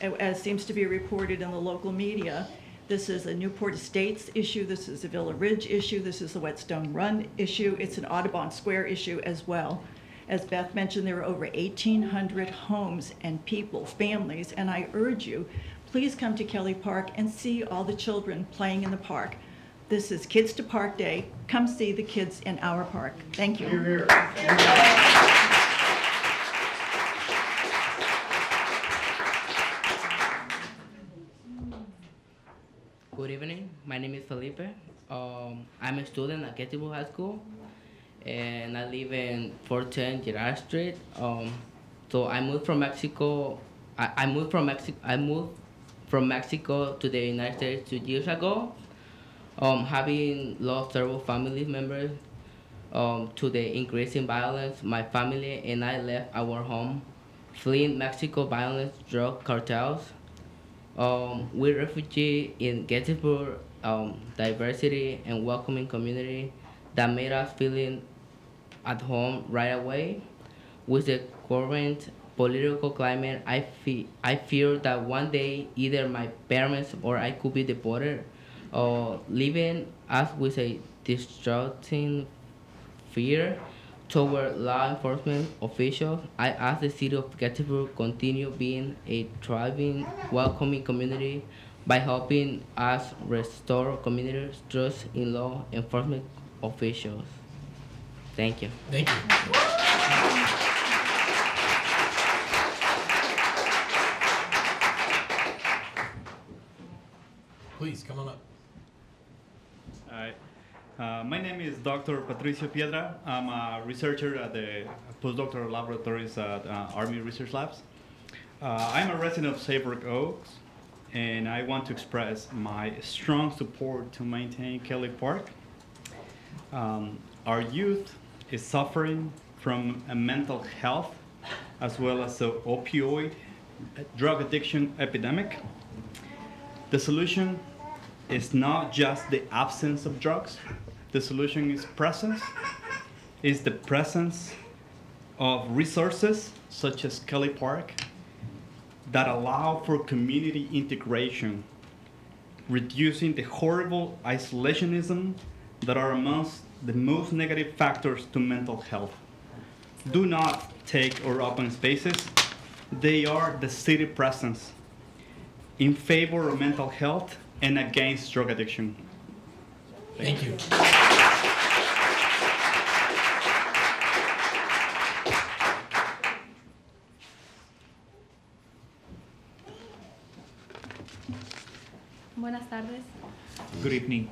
as seems to be reported in the local media. This is a Newport Estates issue, this is a Villa Ridge issue, this is the Whetstone Run issue, it's an Audubon Square issue as well. As Beth mentioned, there are over 1,800 homes and people, families, and I urge you, please come to Kelly Park and see all the children playing in the park. This is Kids to Park Day. Come see the kids in our park. Thank you. Here, here. Good evening. My name is Felipe. I'm a student at Gaithersburg High School, and I live in 410 Girard Street. So I moved from Mexico. I moved from Mexico to the United States 2 years ago. Having lost several family members to the increasing violence, my family and I left our home, fleeing Mexico violence, drug cartels. We're refugees in Gaithersburg, diversity and welcoming community that made us feeling at home right away. With the current political climate, I fear that one day either my parents or I could be deported, leaving us with a distracting fear toward law enforcement officials. I ask the city of Gaithersburg to continue being a thriving, welcoming community by helping us restore community trust in law enforcement officials. Thank you. Thank you. Please, come on up. Hi. My name is Dr. Patricio Piedra. I'm a researcher at the postdoctoral laboratories at Army Research Labs. I'm a resident of Saybrook Oaks, and I want to express my strong support to maintain Kelly Park. Our youth is suffering from a mental health as well as the opioid drug addiction epidemic. The solution is not just the absence of drugs. The solution is presence, is the presence of resources such as Kelly Park that allow for community integration, reducing the horrible isolationism that are amongst the most negative factors to mental health. Do not take our open spaces. They are the city presence in favor of mental health and against drug addiction. Thank you. Buenas tardes, Good evening,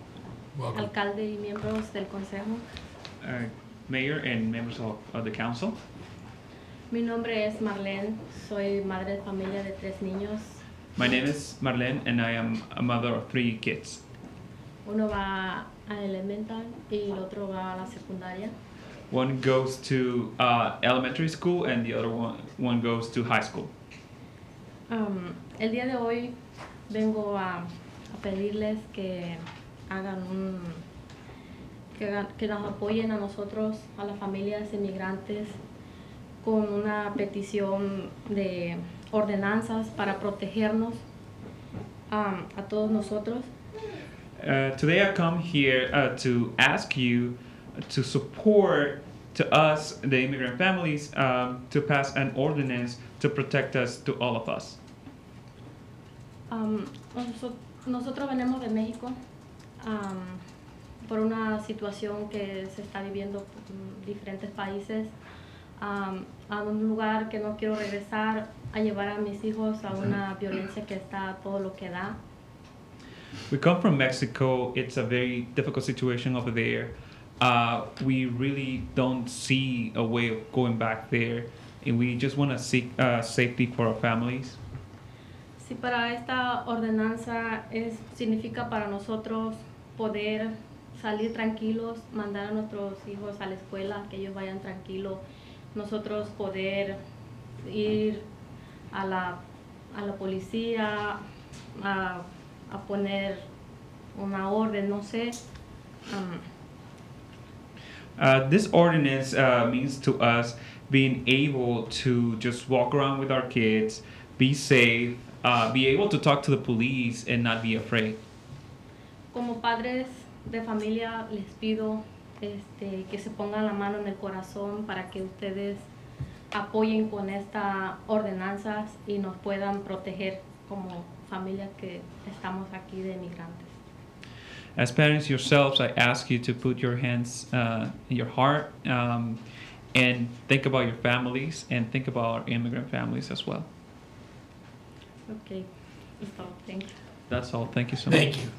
Welcome. alcalde y miembros del consejo. Mayor and members of the council. Mi nombre es Marlene, soy madre de familia de 3 niños. My name is Marlene, and I am a mother of 3 kids. Uno va a elemental y el otro va a la secundaria. One goes to elementary school and the other one goes to high school. El día de hoy vengo a pedirles que hagan que nos apoyen a nosotros, a las familias inmigrantes, con una petición de ordenanzas para protegernos a todos nosotros. Today I come here to ask you to support to us, the immigrant families, to pass an ordinance to protect us, to all of us. Nosotros venimos de México por una situación que se está viviendo en diferentes países, a un lugar que no quiero regresar, a llevar a mis hijos a una violencia que está a todo lo que da. We come from Mexico. It's a very difficult situation over there. We really don't see a way of going back there, and we just want to seek safety for our families. Sí, para esta ordenanza significa para nosotros poder salir tranquilos, mandar a nuestros hijos a la escuela, que ellos vayan tranquilos, nosotros poder ir a la policía, a poner una orden, no sé. This ordinance means to us being able to just walk around with our kids, be safe, be able to talk to the police and not be afraid. Como padres de familia les pido que se pongan la mano en el corazón para que ustedes apoyen con estas ordenanzas y nos puedan proteger como familia que estamos aquí de inmigrantes. As parents yourselves, I ask you to put your hands in your heart and think about your families and think about our immigrant families as well. Okay, that's all. Thank you. That's all. Thank you so much. Thank you.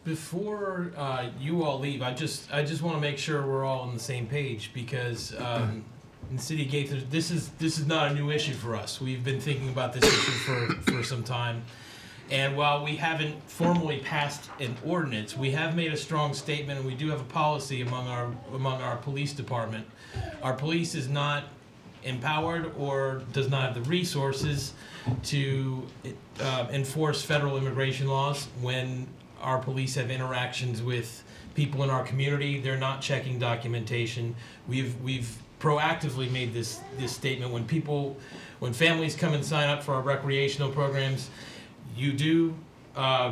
Before you all leave, I just want to make sure we're all on the same page, because in the city of Gaithersburg, this is not a new issue for us. We've been thinking about this issue for some time, and while we haven't formally passed an ordinance, we have made a strong statement, and we do have a policy among our police department. Our police is not empowered or does not have the resources to enforce federal immigration laws. When our police have interactions with people in our community, they're not checking documentation. We've proactively made this statement. When families come and sign up for our recreational programs, you do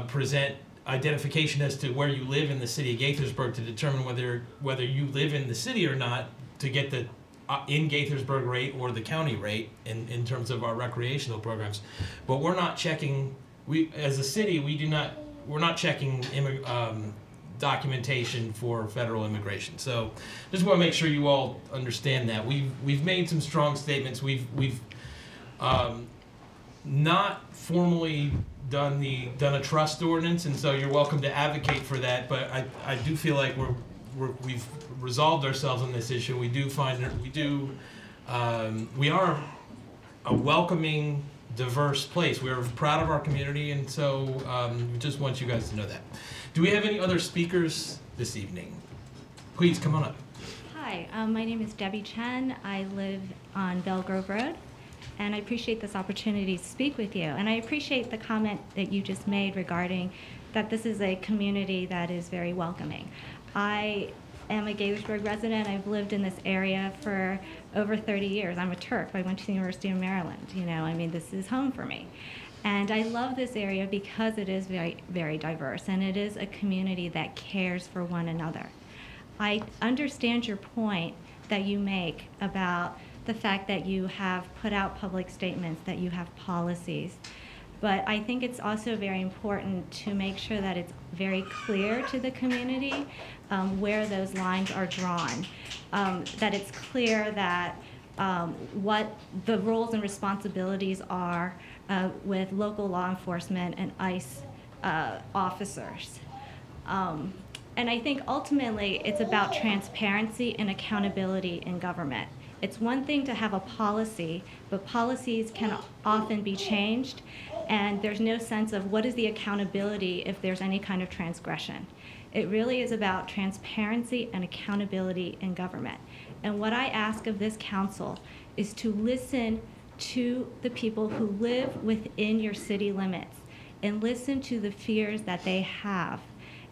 present identification as to where you live in the city of Gaithersburg to determine whether you live in the city or not, to get the in Gaithersburg rate or the county rate in terms of our recreational programs. But we're not checking. As a city, we're not checking documentation for federal immigration. So just want to make sure you all understand that. We've made some strong statements. We've not formally done a trust ordinance, and so you're welcome to advocate for that. But I do feel like we've resolved ourselves on this issue. We do find that we are a welcoming, diverse place. We're proud of our community, and so we just want you guys to know that. Do we have any other speakers this evening? Please come on up. Hi, my name is Debbie Chen. I live on Bell Grove Road, and I appreciate this opportunity to speak with you. And I appreciate the comment that you just made regarding that this is a community that is very welcoming. I am a Gaithersburg resident. I've lived in this area for over 30 years. I'm a Terp. I went to the University of Maryland. This is home for me. And I love this area because it is very, very diverse, and it is a community that cares for one another. I understand your point that you make about the fact that you have put out public statements, that you have policies. But I think it's also very important to make sure that it's very clear to the community where those lines are drawn, that it's clear that what the roles and responsibilities are with local law enforcement and ICE officers. And I think ultimately it's about transparency and accountability in government. It's one thing to have a policy, but policies can often be changed, and there's no sense of what is the accountability if there's any kind of transgression. It really is about transparency and accountability in government. And what I ask of this council is to listen to the people who live within your city limits and listen to the fears that they have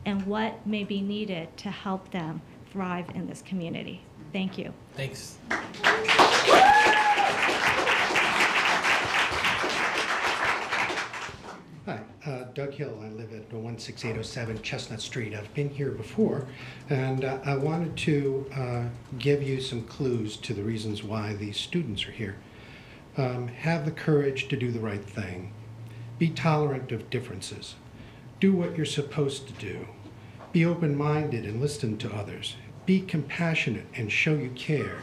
and what may be needed to help them thrive in this community. Thank you. Thanks. Hi, Doug Hill. I live at 16807 Chestnut Street. I've been here before, and I wanted to give you some clues to the reasons why these students are here. Have the courage to do the right thing. Be tolerant of differences. Do what you're supposed to do. Be open-minded and listen to others. Be compassionate and show you care.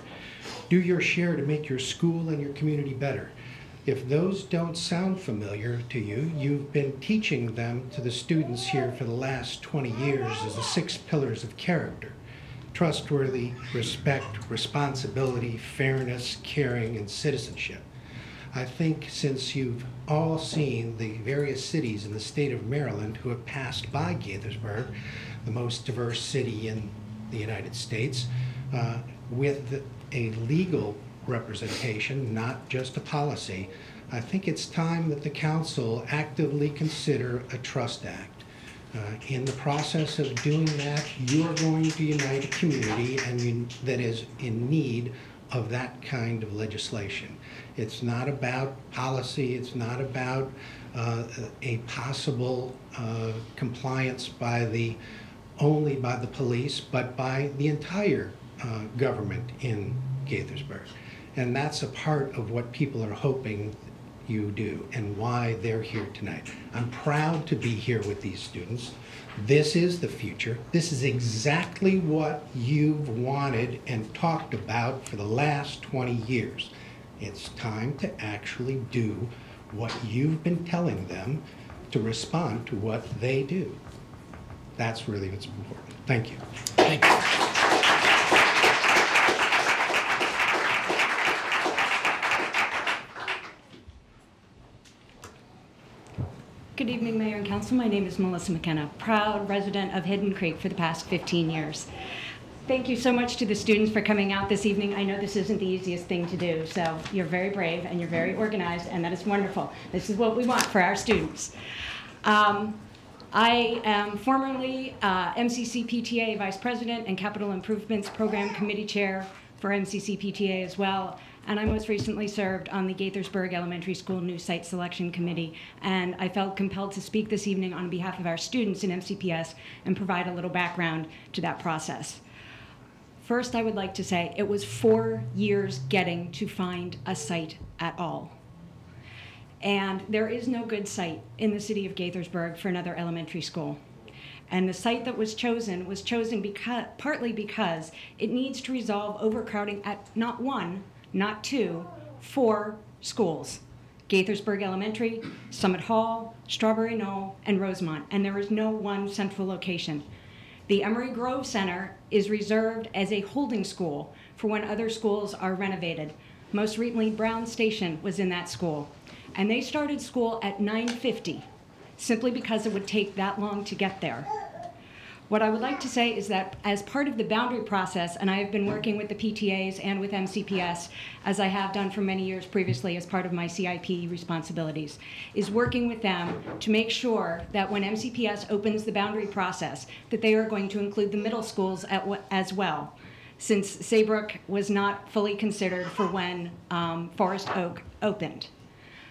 Do your share to make your school and your community better. If those don't sound familiar to you, you've been teaching them to the students here for the last 20 years as the 6 pillars of character: trustworthy, respect, responsibility, fairness, caring, and citizenship. I think since you've all seen the various cities in the state of Maryland who have passed by Gaithersburg, the most diverse city in the United States, with a legal representation, not just a policy, I think it's time that the council actively consider a trust act. In the process of doing that, you're going to unite a community that is in need of that kind of legislation. It's not about policy, it's not about a possible compliance only by the police, but by the entire government in Gaithersburg. And that's a part of what people are hoping you do and why they're here tonight. I'm proud to be here with these students. This is the future. This is exactly what you've wanted and talked about for the last 20 years. It's time to actually do what you've been telling them to respond to what they do. That's really what's important. Thank you. Thank you. Good evening, Mayor and Council. My name is Melissa McKenna, proud resident of Hidden Creek for the past 15 years. Thank you so much to the students for coming out this evening. I know this isn't the easiest thing to do, so you're very brave and you're very organized, and that is wonderful. This is what we want for our students. I am formerly MCC PTA Vice President and Capital Improvements Program Committee Chair for MCC PTA as well. And I most recently served on the Gaithersburg Elementary School New Site Selection Committee. And I felt compelled to speak this evening on behalf of our students in MCPS and provide a little background to that process. First, I would like to say it was 4 years getting to find a site at all. And there is no good site in the city of Gaithersburg for another elementary school. And the site that was chosen partly because it needs to resolve overcrowding at not 1, not 2, 4 schools: Gaithersburg Elementary, Summit Hall, Strawberry Knoll, and Rosemont. And there is no one central location. The Emery Grove Center is reserved as a holding school for when other schools are renovated. Most recently, Brown Station was in that school. And they started school at 9:50, simply because it would take that long to get there. What I would like to say is that as part of the boundary process, and I have been working with the PTAs and with MCPS, as I have done for many years previously as part of my CIP responsibilities, is working with them to make sure that when MCPS opens the boundary process, that they are going to include the middle schools as well, since Saybrook was not fully considered for when Forest Oak opened.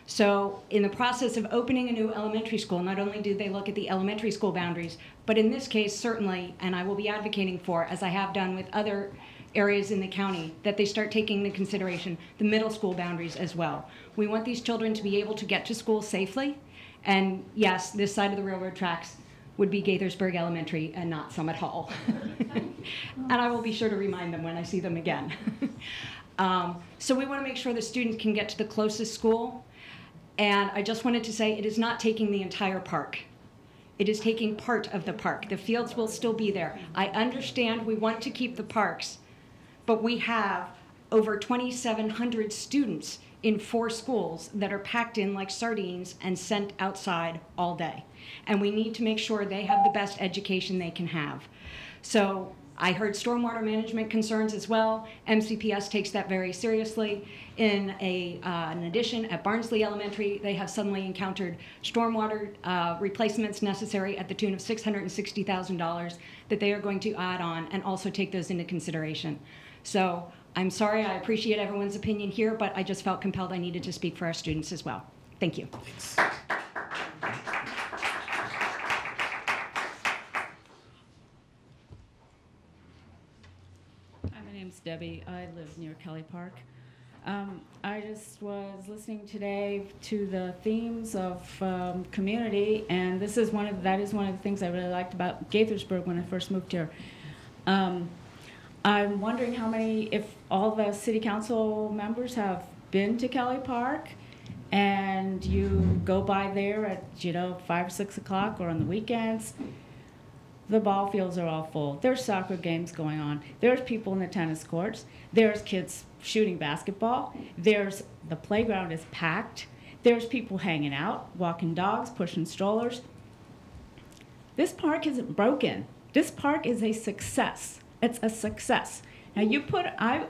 So in the process of opening a new elementary school, not only do they look at the elementary school boundaries, but in this case, certainly, and I will be advocating for, as I have done with other areas in the county, that they start taking into consideration the middle school boundaries as well. We want these children to be able to get to school safely. And yes, this side of the railroad tracks would be Gaithersburg Elementary and not Summit Hall. And I will be sure to remind them when I see them again. So we want to make sure the students can get to the closest school. And I just wanted to say it is not taking the entire park. It is taking part of the park. The fields will still be there. I understand we want to keep the parks, but we have over 2,700 students in 4 schools that are packed in like sardines and sent outside all day. And we need to make sure they have the best education they can have. So I heard stormwater management concerns as well. MCPS takes that very seriously. In addition, at Barnsley Elementary, they have suddenly encountered stormwater replacements necessary at the tune of $660,000 that they are going to add on and also take those into consideration. So I'm sorry, I appreciate everyone's opinion here, but I just felt compelled I needed to speak for our students as well. Thank you. Thanks. Hi, my name's Debbie. I live near Kelly Park. I just was listening today to the themes of community, and that is one of the things I really liked about Gaithersburg when I first moved here. I'm wondering if all the city council members have been to Kelly Park, and you go by there at 5 or 6 o'clock or on the weekends. The ball fields are all full. There's soccer games going on. There's people in the tennis courts. There's kids shooting basketball. The playground is packed. There's people hanging out, walking dogs, pushing strollers. This park isn't broken. This park is a success. It's a success. Now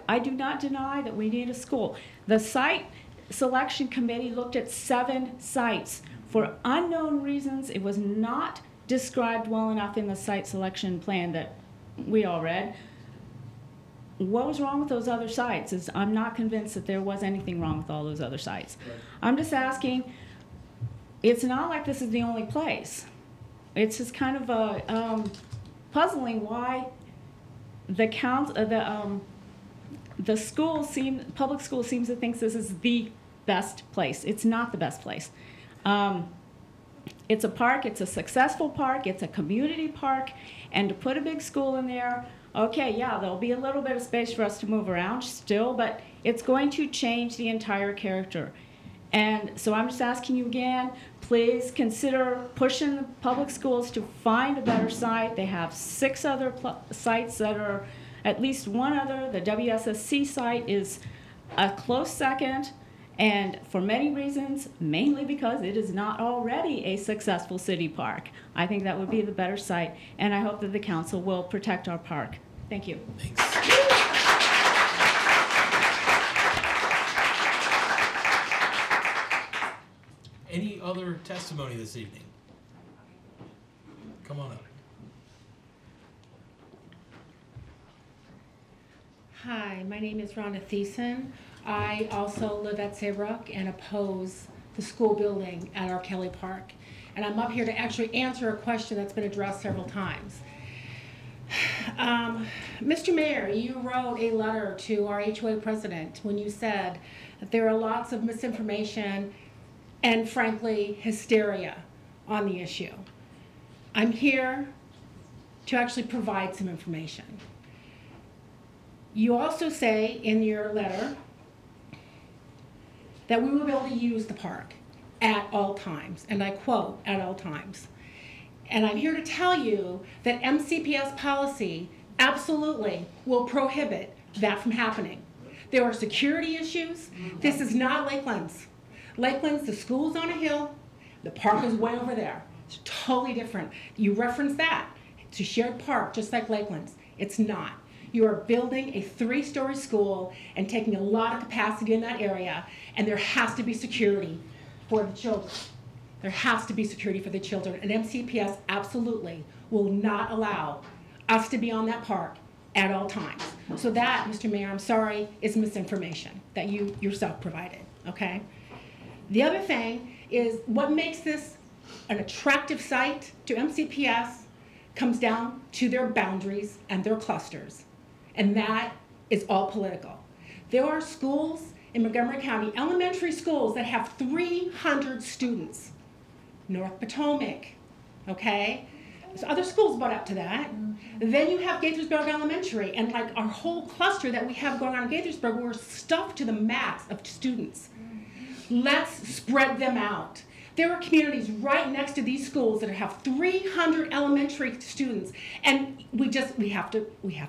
I do not deny that we need a school. The site selection committee looked at 7 sites. For unknown reasons, it was not described well enough in the site selection plan that we all read. What was wrong with those other sites? I'm not convinced that there was anything wrong with all those other sites. Right. I'm just asking, it's not like this is the only place. It's just kind of puzzling why the public school seems to think this is the best place. It's not the best place. It's a park, it's a successful park, it's a community park, and to put a big school in there, okay, yeah, there'll be a little bit of space for us to move around still, but it's going to change the entire character. And so I'm just asking you again, please consider pushing the public schools to find a better site. They have 6 other sites that are, at least one other. The WSSC site is a close second, and for many reasons, mainly because it is not already a successful city park. I think that would be the better site, and I hope that the council will protect our park. Thank you. Thanks. Any other testimony this evening? Come on up. Hi, my name is Rhonda Thiessen. I also live at Saybrook and oppose the school building at our Kelly Park. And I'm up here to actually answer a question that's been addressed several times. Mr. Mayor, you wrote a letter to our HOA president when you said that there are lots of misinformation and, frankly, hysteria on the issue. I'm here to actually provide some information. You also say in your letter that we will be able to use the park at all times, and I quote, at all times. And I'm here to tell you that MCPS policy absolutely will prohibit that from happening. There are security issues. This is not Lakeland's. Lakeland's, the school's on a hill, the park is way over there. It's totally different. You reference that. It's a shared park, just like Lakeland's. It's not. You are building a 3-story school and taking a lot of capacity in that area, and there has to be security for the children. There has to be security for the children, and MCPS absolutely will not allow us to be on that park at all times. So that, Mr. Mayor, I'm sorry, is misinformation that you yourself provided, okay? The other thing is what makes this an attractive site to MCPS comes down to their boundaries and their clusters. And that is all political. There are schools in Montgomery County, elementary schools that have 300 students. North Potomac, okay? There's other schools brought up to that. Then you have Gaithersburg Elementary, and like our whole cluster that we have going on in Gaithersburg, we're stuffed to the max of students. Let's spread them out. There are communities right next to these schools that have 300 elementary students, and we have to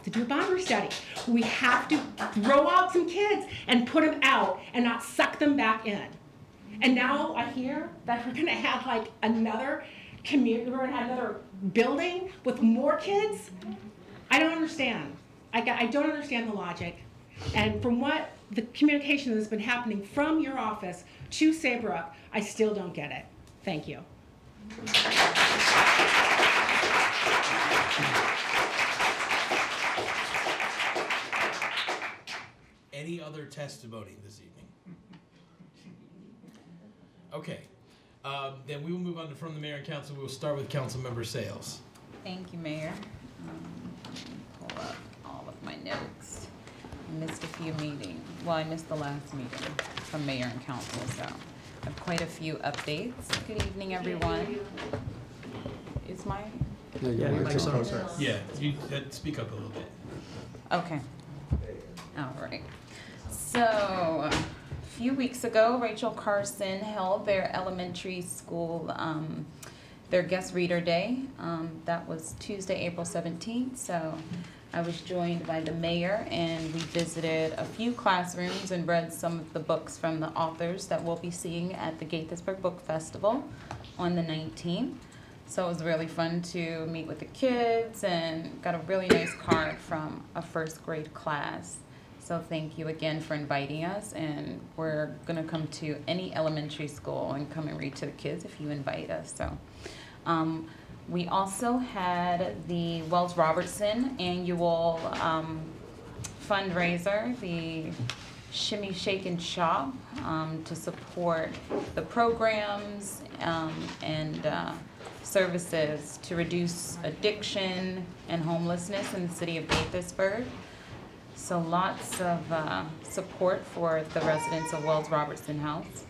do a boundary study. We have to throw out some kids and put them out and not suck them back in. And now I hear that we're going to have like another community, we're going to have another building with more kids. I don't understand. I don't understand the logic. And from what the communication that has been happening from your office to Saybrook, I still don't get it. Thank you. Any other testimony this evening? Okay. Then we will move on to from the mayor and council. We will start with Councilmember Sales. Thank you, Mayor. Pull up all of my notes. I missed a few meetings. Well, I missed the last meeting from mayor and council, so I have quite a few updates. Good evening, everyone. Is my... Yeah, you speak up a little bit. Okay. All right. So, a few weeks ago, Rachel Carson held their elementary school, their guest reader day. That was Tuesday, April 17th. So I was joined by the mayor, and we visited a few classrooms and read some of the books from the authors that we'll be seeing at the Gaithersburg Book Festival on the 19th. So it was really fun to meet with the kids and got a really nice card from a first grade class. So thank you again for inviting us, and we're gonna come to any elementary school and come and read to the kids if you invite us. So we also had the Wells Robertson annual fundraiser, the Shimmy Shake and Shop, to support the programs and services to reduce addiction and homelessness in the city of Gaithersburg. So lots of support for the residents of Wells Robertson House.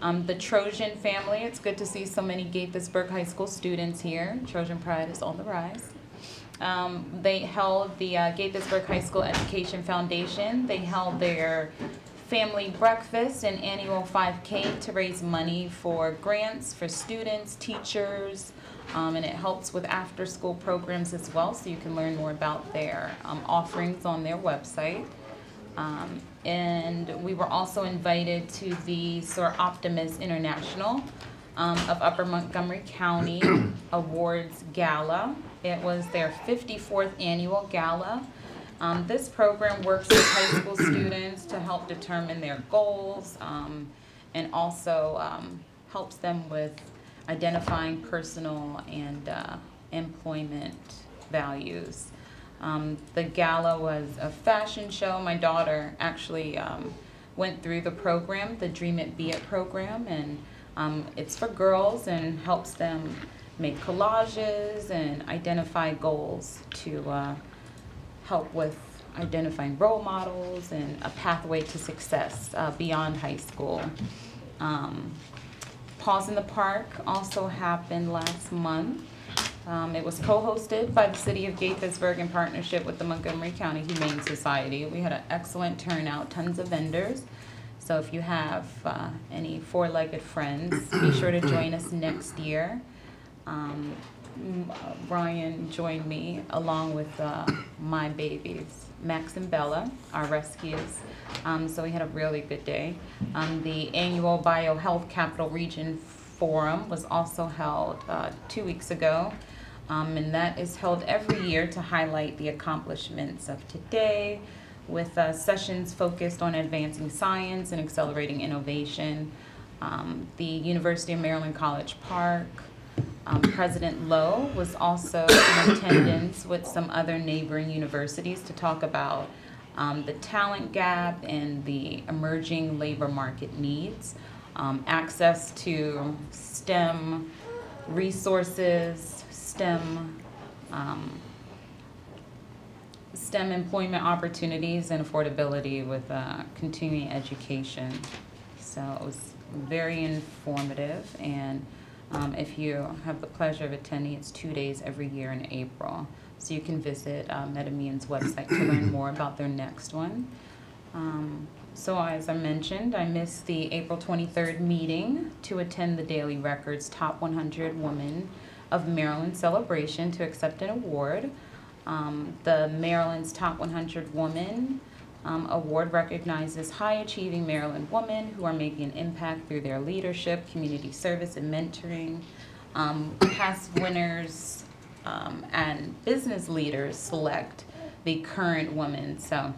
The Trojan family, it's good to see so many Gaithersburg High School students here. Trojan Pride is on the rise. They held the Gaithersburg High School Education Foundation. They held their family breakfast and annual 5K to raise money for grants for students, teachers, and it helps with after-school programs as well, so you can learn more about their offerings on their website. And we were also invited to the Sir Optimus International of Upper Montgomery County Awards Gala. It was their 54th annual gala. This program works with high school students to help determine their goals and also helps them with identifying personal and employment values. The gala was a fashion show. My daughter actually went through the program, the Dream It, Be It program, and it's for girls and helps them make collages and identify goals to help with identifying role models and a pathway to success beyond high school. Paws in the Park also happened last month. It was co-hosted by the City of Gaithersburg in partnership with the Montgomery County Humane Society. We had an excellent turnout, tons of vendors. So if you have any four-legged friends, be sure to join us next year. Brian joined me along with my babies, Max and Bella, our rescues. So we had a really good day. The annual BioHealth Capital Region Forum was also held 2 weeks ago. And that is held every year to highlight the accomplishments of today with sessions focused on advancing science and accelerating innovation. The University of Maryland College Park, President Lowe was also in attendance with some other neighboring universities to talk about the talent gap and the emerging labor market needs, access to STEM resources, STEM employment opportunities, and affordability with continuing education. So it was very informative, and if you have the pleasure of attending, it's 2 days every year in April. So you can visit MedImmune's website to learn more about their next one. So as I mentioned, I missed the April 23rd meeting to attend the Daily Record's Top 100 Women of Maryland celebration to accept an award. The Maryland's Top 100 Women Award recognizes high-achieving Maryland women who are making an impact through their leadership, community service, and mentoring. Past winners and business leaders select the current women. So,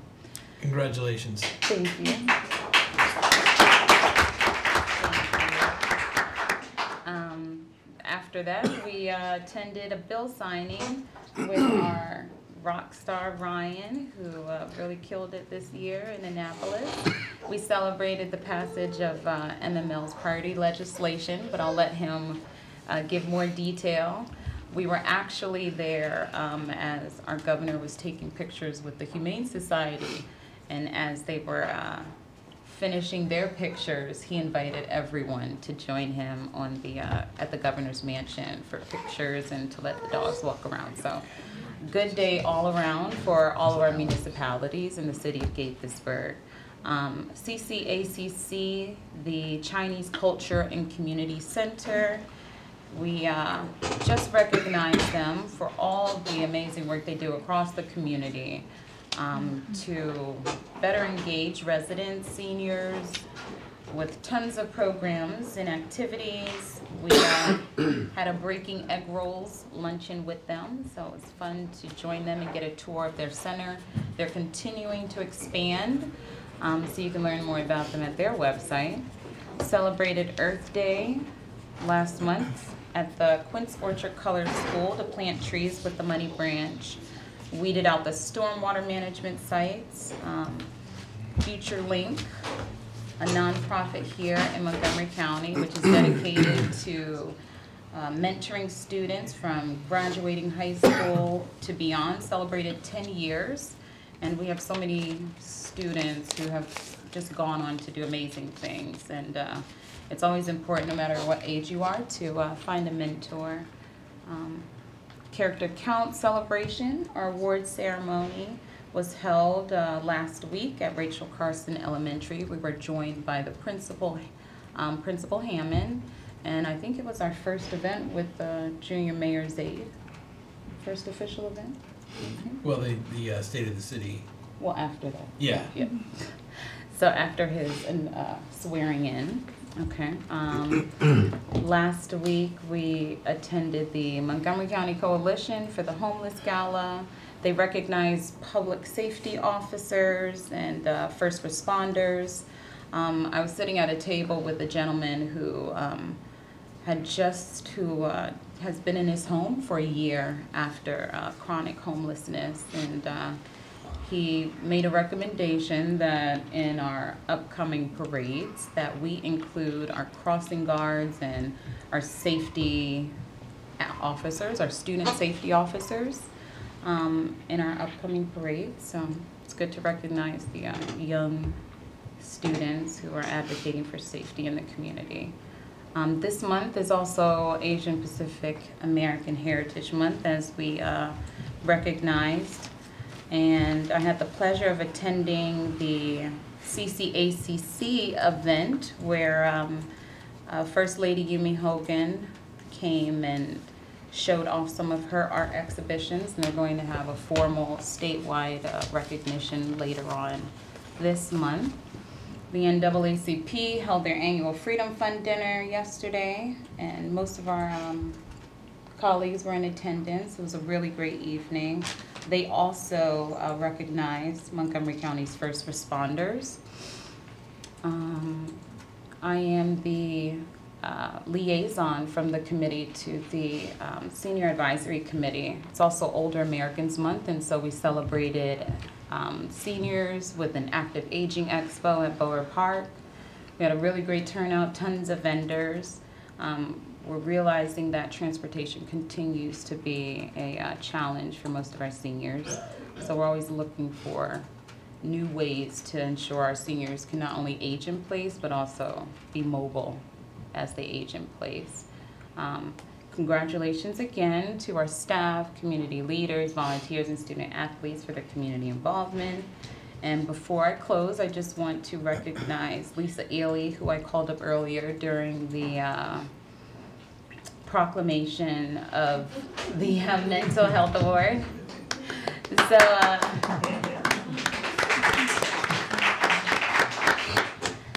congratulations. thank you. After that, we attended a bill signing with our rock star Ryan, who really killed it this year in Annapolis. We celebrated the passage of MML's priority legislation, but I'll let him give more detail. We were actually there as our governor was taking pictures with the Humane Society, and as they were finishing their pictures, he invited everyone to join him on the at the governor's mansion for pictures and to let the dogs walk around. So, good day all around for all of our municipalities in the city of Gaithersburg. CCACC, the Chinese Culture and Community Center, we just recognize them for all the amazing work they do across the community to better engage residents, seniors, with tons of programs and activities. We had a Breaking Egg Rolls luncheon with them, so it was fun to join them and get a tour of their center. They're continuing to expand, so you can learn more about them at their website. Celebrated Earth Day last month at the Quince Orchard Color School to plant trees with the money branch. Weeded out the stormwater management sites. Future Link, a nonprofit here in Montgomery County, which is dedicated to mentoring students from graduating high school to beyond, celebrated 10 years. And we have so many students who have just gone on to do amazing things. And it's always important, no matter what age you are, to find a mentor. Character Count celebration, our award ceremony was held last week at Rachel Carson Elementary. We were joined by the principal, Principal Hammond, and I think it was our first event with Junior Mayor's aide. First official event? Well, the State of the City. Well, after that. Yeah. So after his swearing in. Okay. Last week we attended the Montgomery County Coalition for the Homeless Gala. They recognize public safety officers and first responders. I was sitting at a table with a gentleman who has been in his home for a year after chronic homelessness, and he made a recommendation that in our upcoming parades that we include our crossing guards and our safety officers, our student safety officers, in our upcoming parades. So it's good to recognize the young students who are advocating for safety in the community. This month is also Asian Pacific American Heritage Month, as we recognized. And I had the pleasure of attending the CCACC event where First Lady Yumi Hogan came and showed off some of her art exhibitions, and they're going to have a formal statewide recognition later on this month. The NAACP held their annual Freedom Fund dinner yesterday, and most of our colleagues were in attendance. It was a really great evening. They also recognized Montgomery County's first responders. I am the liaison from the committee to the Senior Advisory Committee. It's also Older Americans Month, and so we celebrated seniors with an active aging expo at Bower Park. We had a really great turnout, tons of vendors. We're realizing that transportation continues to be a challenge for most of our seniors. So we're always looking for new ways to ensure our seniors can not only age in place, but also be mobile as they age in place. Congratulations again to our staff, community leaders, volunteers, and student athletes for their community involvement. And before I close, I just want to recognize Lisa Ely, who I called up earlier during the proclamation of the Mental Health Award.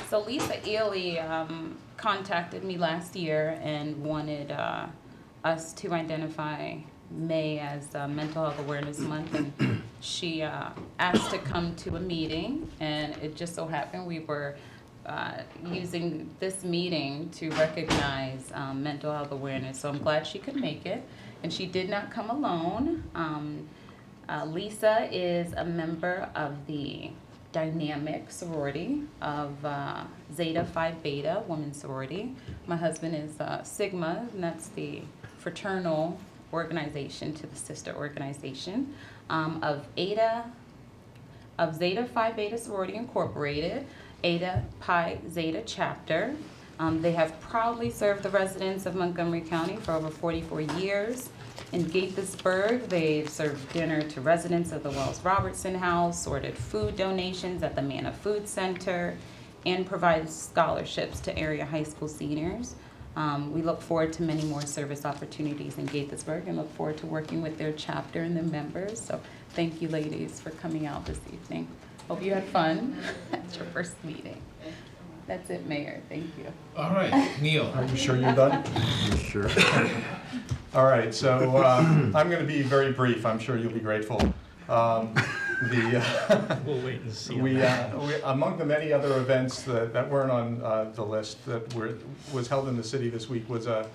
So Lisa Ely contacted me last year and wanted us to identify May as Mental Health Awareness Month, and she asked to come to a meeting, and it just so happened we were using this meeting to recognize mental health awareness. So I'm glad she could make it, and she did not come alone. Lisa is a member of the dynamic sorority of Zeta Phi Beta Women's Sorority. My husband is Sigma, and that's the fraternal organization to the sister organization of Zeta Phi Beta Sorority Incorporated, Eta Pi Zeta chapter. They have proudly served the residents of Montgomery County for over 44 years. In Gaithersburg, they've served dinner to residents of the Wells Robertson House, sorted food donations at the Manna Food Center, and provided scholarships to area high school seniors. We look forward to many more service opportunities in Gaithersburg and look forward to working with their chapter and their members. So thank you, ladies, for coming out this evening. Hope you had fun at your first meeting. That's it, Mayor. Thank you. All right, Neil. Are you sure you're done? You sure? All right, so I'm going to be very brief. I'm sure you'll be grateful. We'll wait and see. We, among the many other events that weren't on the list that was held in the city this week was a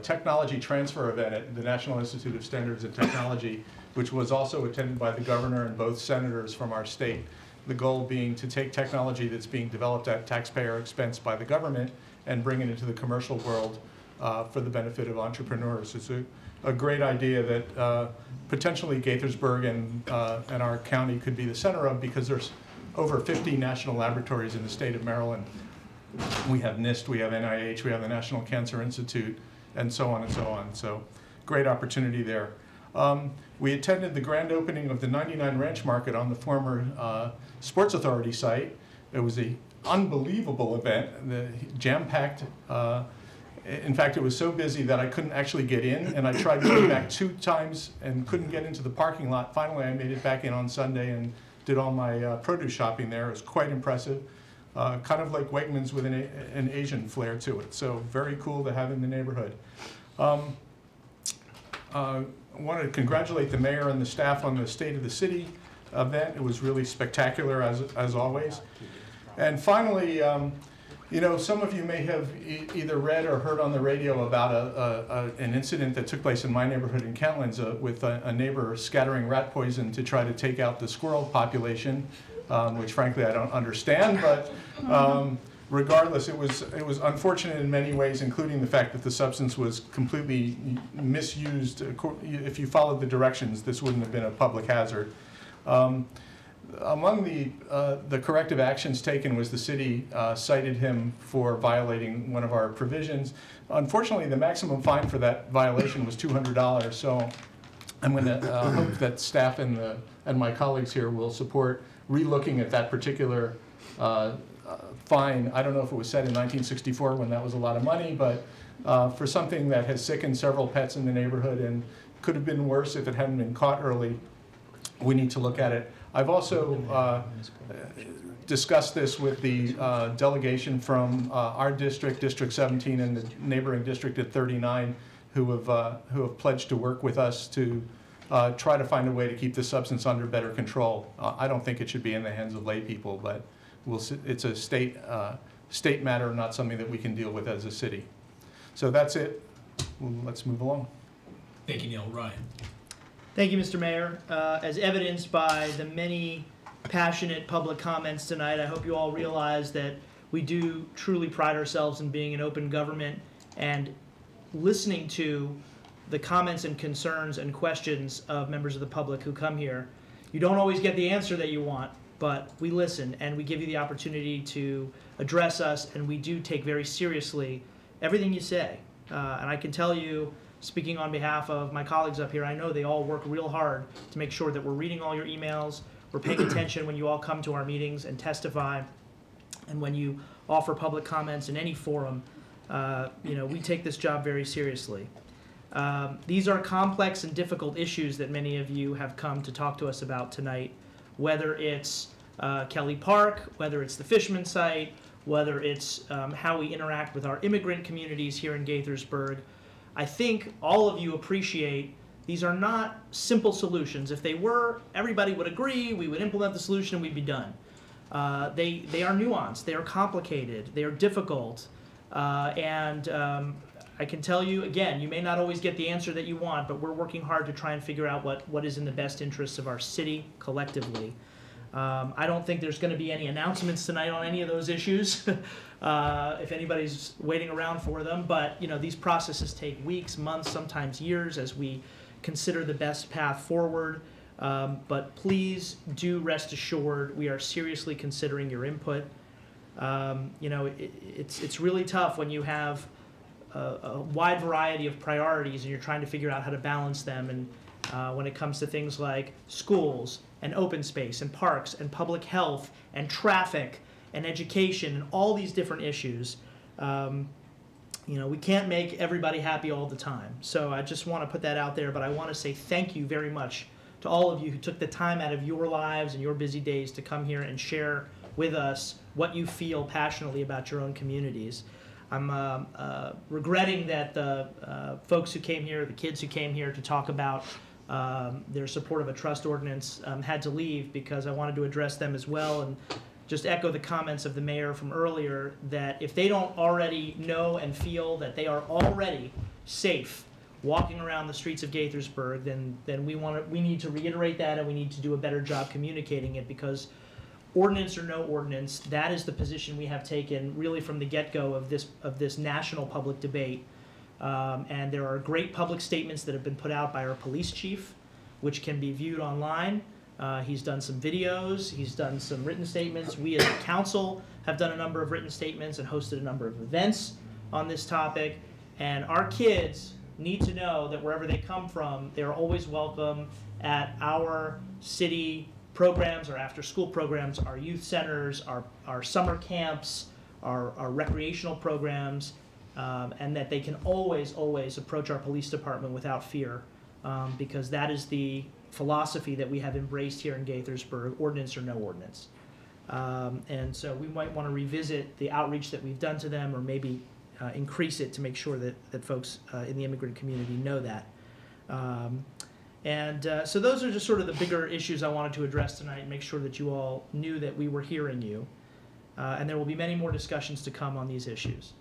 technology transfer event at the National Institute of Standards and Technology, which was also attended by the governor and both senators from our state. The goal being to take technology that's being developed at taxpayer expense by the government and bring it into the commercial world for the benefit of entrepreneurs. It's a great idea that potentially Gaithersburg and our county could be the center of, because there's over 50 national laboratories in the state of Maryland. We have NIST, we have NIH, we have the National Cancer Institute, and so on and so on. So great opportunity there. We attended the grand opening of the 99 Ranch Market on the former Sports Authority site. It was an unbelievable event, jam-packed. In fact, it was so busy that I couldn't actually get in, and I tried going back 2 times and couldn't get into the parking lot. Finally, I made it back in on Sunday and did all my produce shopping there. It was quite impressive, kind of like Wegmans with an Asian flair to it. So very cool to have in the neighborhood. I want to congratulate the mayor and the staff on the State of the City event. It was really spectacular, as always. And finally, you know, some of you may have either read or heard on the radio about an incident that took place in my neighborhood in Kentlands with a neighbor scattering rat poison to try to take out the squirrel population, which frankly I don't understand, but regardless, it was unfortunate in many ways, including the fact that the substance was completely misused. If you followed the directions, this wouldn't have been a public hazard. Among the corrective actions taken was the city cited him for violating one of our provisions. Unfortunately, the maximum fine for that violation was $200. So I'm going to hope that staff and my colleagues here will support relooking at that particular fine. I don't know if it was set in 1964 when that was a lot of money, but for something that has sickened several pets in the neighborhood and could have been worse if it hadn't been caught early, we need to look at it. I've also discussed this with the delegation from our district, District 17, and the neighboring district at 39, who have pledged to work with us to try to find a way to keep the substance under better control. I don't think it should be in the hands of lay people, but it's a state matter, not something that we can deal with as a city. So that's it. Let's move along. Thank you, Neil. Ryan. Thank you, Mr. Mayor. As evidenced by the many passionate public comments tonight, I hope you all realize that we do truly pride ourselves in being an open government and listening to the comments and concerns and questions of members of the public who come here. You don't always get the answer that you want, but we listen and we give you the opportunity to address us, and we do take very seriously everything you say. And I can tell you, speaking on behalf of my colleagues up here, I know they all work real hard to make sure that we're reading all your emails, We're paying attention when you all come to our meetings and testify, and when you offer public comments in any forum. We take this job very seriously. These are complex and difficult issues that many of you have come to talk to us about tonight, whether it's Kelly Park, whether it's the Fishman site, whether it's how we interact with our immigrant communities here in Gaithersburg. I think all of you appreciate these are not simple solutions. If they were, everybody would agree, we would implement the solution, and we'd be done. They are nuanced, they are complicated, they are difficult, and I can tell you, again, you may not always get the answer that you want, but we're working hard to try and figure out what is in the best interests of our city collectively. I don't think there's going to be any announcements tonight on any of those issues, if anybody's waiting around for them. But these processes take weeks, months, sometimes years as we consider the best path forward. But please do rest assured we are seriously considering your input. It's really tough when you have a wide variety of priorities and you're trying to figure out how to balance them. And when it comes to things like schools and open space and parks and public health and traffic and education and all these different issues, we can't make everybody happy all the time. So I just want to put that out there, but I want to say thank you very much to all of you who took the time out of your lives and your busy days to come here and share with us what you feel passionately about your own communities. I'm regretting that the folks who came here, the kids who came here to talk about their support of a trust ordinance had to leave, because I wanted to address them as well and just echo the comments of the mayor from earlier, that if they don't already know and feel that they are already safe walking around the streets of Gaithersburg, then we need to reiterate that, and we need to do a better job communicating it, because ordinance or no ordinance, that is the position we have taken really from the get-go of this national public debate. And there are great public statements that have been put out by our police chief, which can be viewed online. He's done some videos, he's done some written statements. We as a council have done a number of written statements and hosted a number of events on this topic. And our kids need to know that wherever they come from, they're always welcome at our city programs, our after-school programs, our youth centers, our summer camps, our recreational programs, and that they can always approach our police department without fear, because that is the philosophy that we have embraced here in Gaithersburg, ordinance or no ordinance. And so we might want to revisit the outreach that we've done to them, or maybe increase it to make sure that folks in the immigrant community know that. So those are just sort of the bigger issues I wanted to address tonight, and make sure that you all knew that we were hearing you. And there will be many more discussions to come on these issues.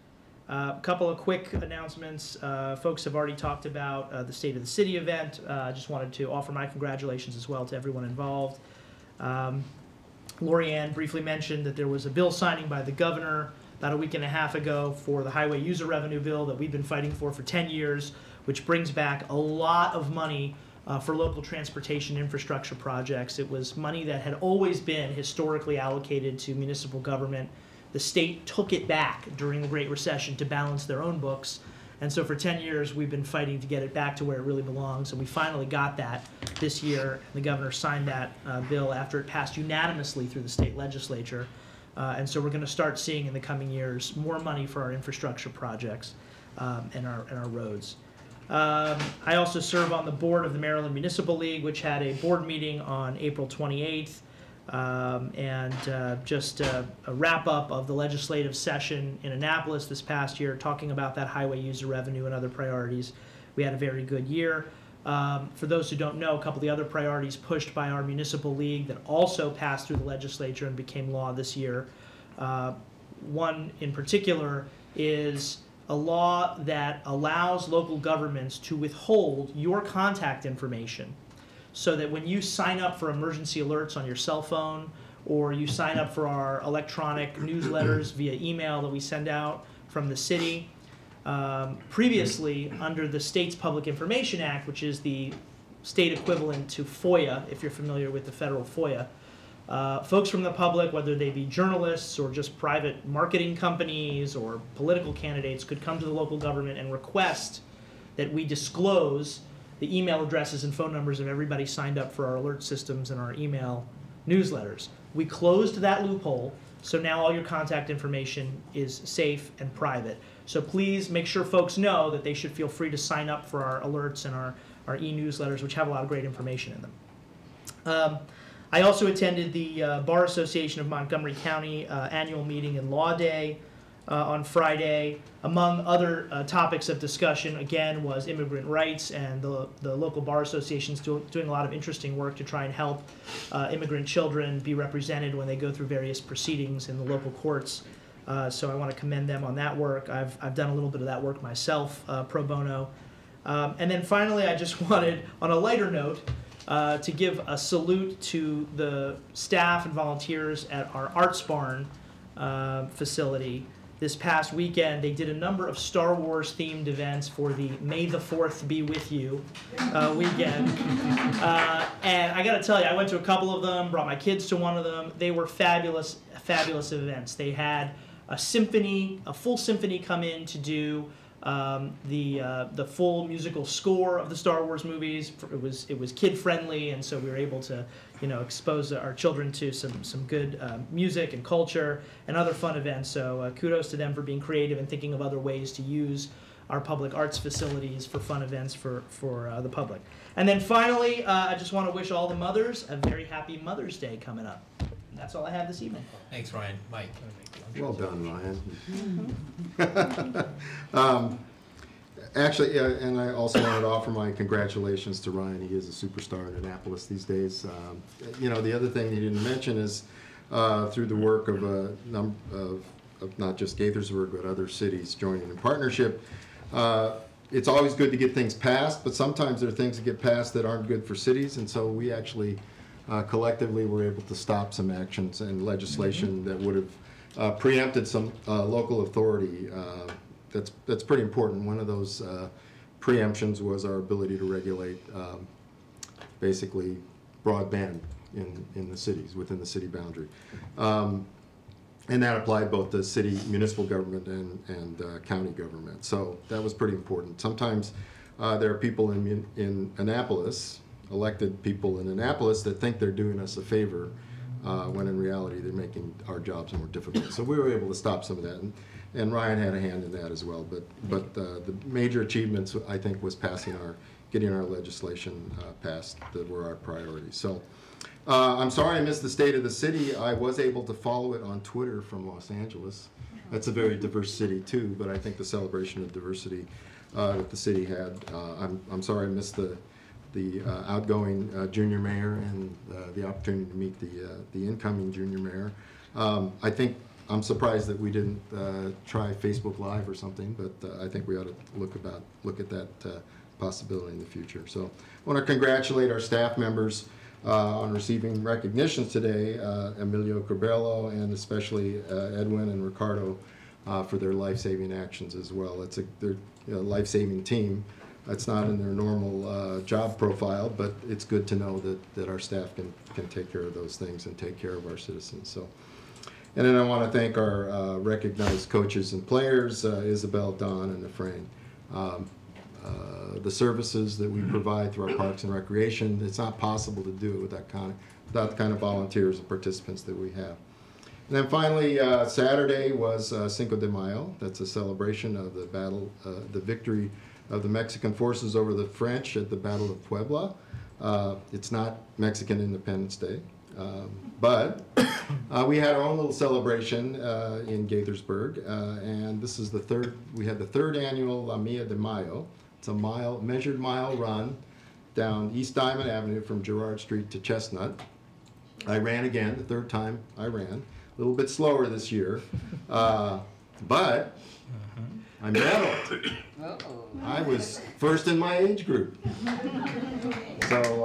A couple of quick announcements. Folks have already talked about the State of the City event. I just wanted to offer my congratulations as well to everyone involved. Lori Ann briefly mentioned that there was a bill signing by the governor about a week and a half ago for the highway user revenue bill that we've been fighting for 10 years, which brings back a lot of money for local transportation infrastructure projects. It was money that had always been historically allocated to municipal government. The state took it back during the Great Recession to balance their own books. And so for 10 years, we've been fighting to get it back to where it really belongs. And we finally got that this year. The governor signed that bill after it passed unanimously through the state legislature. And so we're going to start seeing in the coming years more money for our infrastructure projects and our roads. I also serve on the board of the Maryland Municipal League, which had a board meeting on April 28th. Just a wrap-up of the legislative session in Annapolis this past year, talking about that highway user revenue and other priorities. We had a very good year. For those who don't know, a couple of the other priorities pushed by our municipal league that also passed through the legislature and became law this year. One in particular is a law that allows local governments to withhold your contact information, so that when you sign up for emergency alerts on your cell phone, or you sign up for our electronic newsletters via email that we send out from the city, previously under the state's Public Information Act, which is the state equivalent to FOIA, if you're familiar with the federal FOIA, folks from the public, whether they be journalists or just private marketing companies or political candidates, could come to the local government and request that we disclose the email addresses and phone numbers of everybody signed up for our alert systems and our email newsletters. We closed that loophole, so now all your contact information is safe and private. So please make sure folks know that they should feel free to sign up for our alerts and our e-newsletters, which have a lot of great information in them. I also attended the Bar Association of Montgomery County annual meeting and Law Day on Friday. Among other topics of discussion, again, was immigrant rights, and the local bar associations doing a lot of interesting work to try and help immigrant children be represented when they go through various proceedings in the local courts. So I want to commend them on that work. I've done a little bit of that work myself, pro bono. And then finally, I just wanted, on a lighter note, to give a salute to the staff and volunteers at our Arts Barn facility. This past weekend, they did a number of Star Wars themed events for the May the 4th Be With You weekend. And I gotta tell you, I went to a couple of them, brought my kids to one of them. They were fabulous, fabulous events. They had a symphony, a full symphony come in to do the full musical score of the Star Wars movies. It was kid friendly, and so we were able to, expose our children to some good music and culture and other fun events. So kudos to them for being creative and thinking of other ways to use our public arts facilities for fun events for the public. And then finally, I just want to wish all the mothers a very happy Mother's Day coming up. And that's all I have this evening. Thanks, Ryan. Mike. Well done, Ryan. Actually, and I also wanted to offer my congratulations to Ryan. He is a superstar in Annapolis these days. The other thing he didn't mention is through the work of a number of not just Gaithersburg, but other cities joining in partnership, it's always good to get things passed, but sometimes there are things that get passed that aren't good for cities, and so we actually collectively were able to stop some actions and legislation that would have preempted some local authority. That's pretty important. One of those preemptions was our ability to regulate basically broadband in the cities, within the city boundary. And that applied both to city municipal government and county government. So that was pretty important. Sometimes there are people in Annapolis, elected people in Annapolis, that think they're doing us a favor when in reality they're making our jobs more difficult. So we were able to stop some of that. And Ryan had a hand in that as well. But the major achievements, I think, was getting our legislation passed that were our priorities. So I'm sorry I missed the state of the city. I was able to follow it on Twitter from Los Angeles. That's a very diverse city too, but I think the celebration of diversity that the city had. I'm sorry I missed the outgoing junior mayor and the opportunity to meet the incoming junior mayor. I'm surprised that we didn't try Facebook Live or something, but I think we ought to look at that possibility in the future. So I want to congratulate our staff members on receiving recognitions today, Emilio Corbello and especially Edwin and Ricardo for their life-saving actions as well. They're a life-saving team. That's not in their normal job profile, but it's good to know that our staff can take care of those things and take care of our citizens. So. And then I want to thank our recognized coaches and players, Isabel, Don, and Efrain. The services that we provide through our Parks and Recreation, it's not possible to do it without the kind of volunteers and participants that we have. And then finally, Saturday was Cinco de Mayo. That's a celebration of the battle, the victory of the Mexican forces over the French at the Battle of Puebla. It's not Mexican Independence Day. But we had our own little celebration in Gaithersburg, and this is we had the third annual La Milla de Mayo. It's a measured mile run down East Diamond Avenue from Girard Street to Chestnut. I ran again, the third time I ran. A little bit slower this year, but I medaled. I was first in my age group. So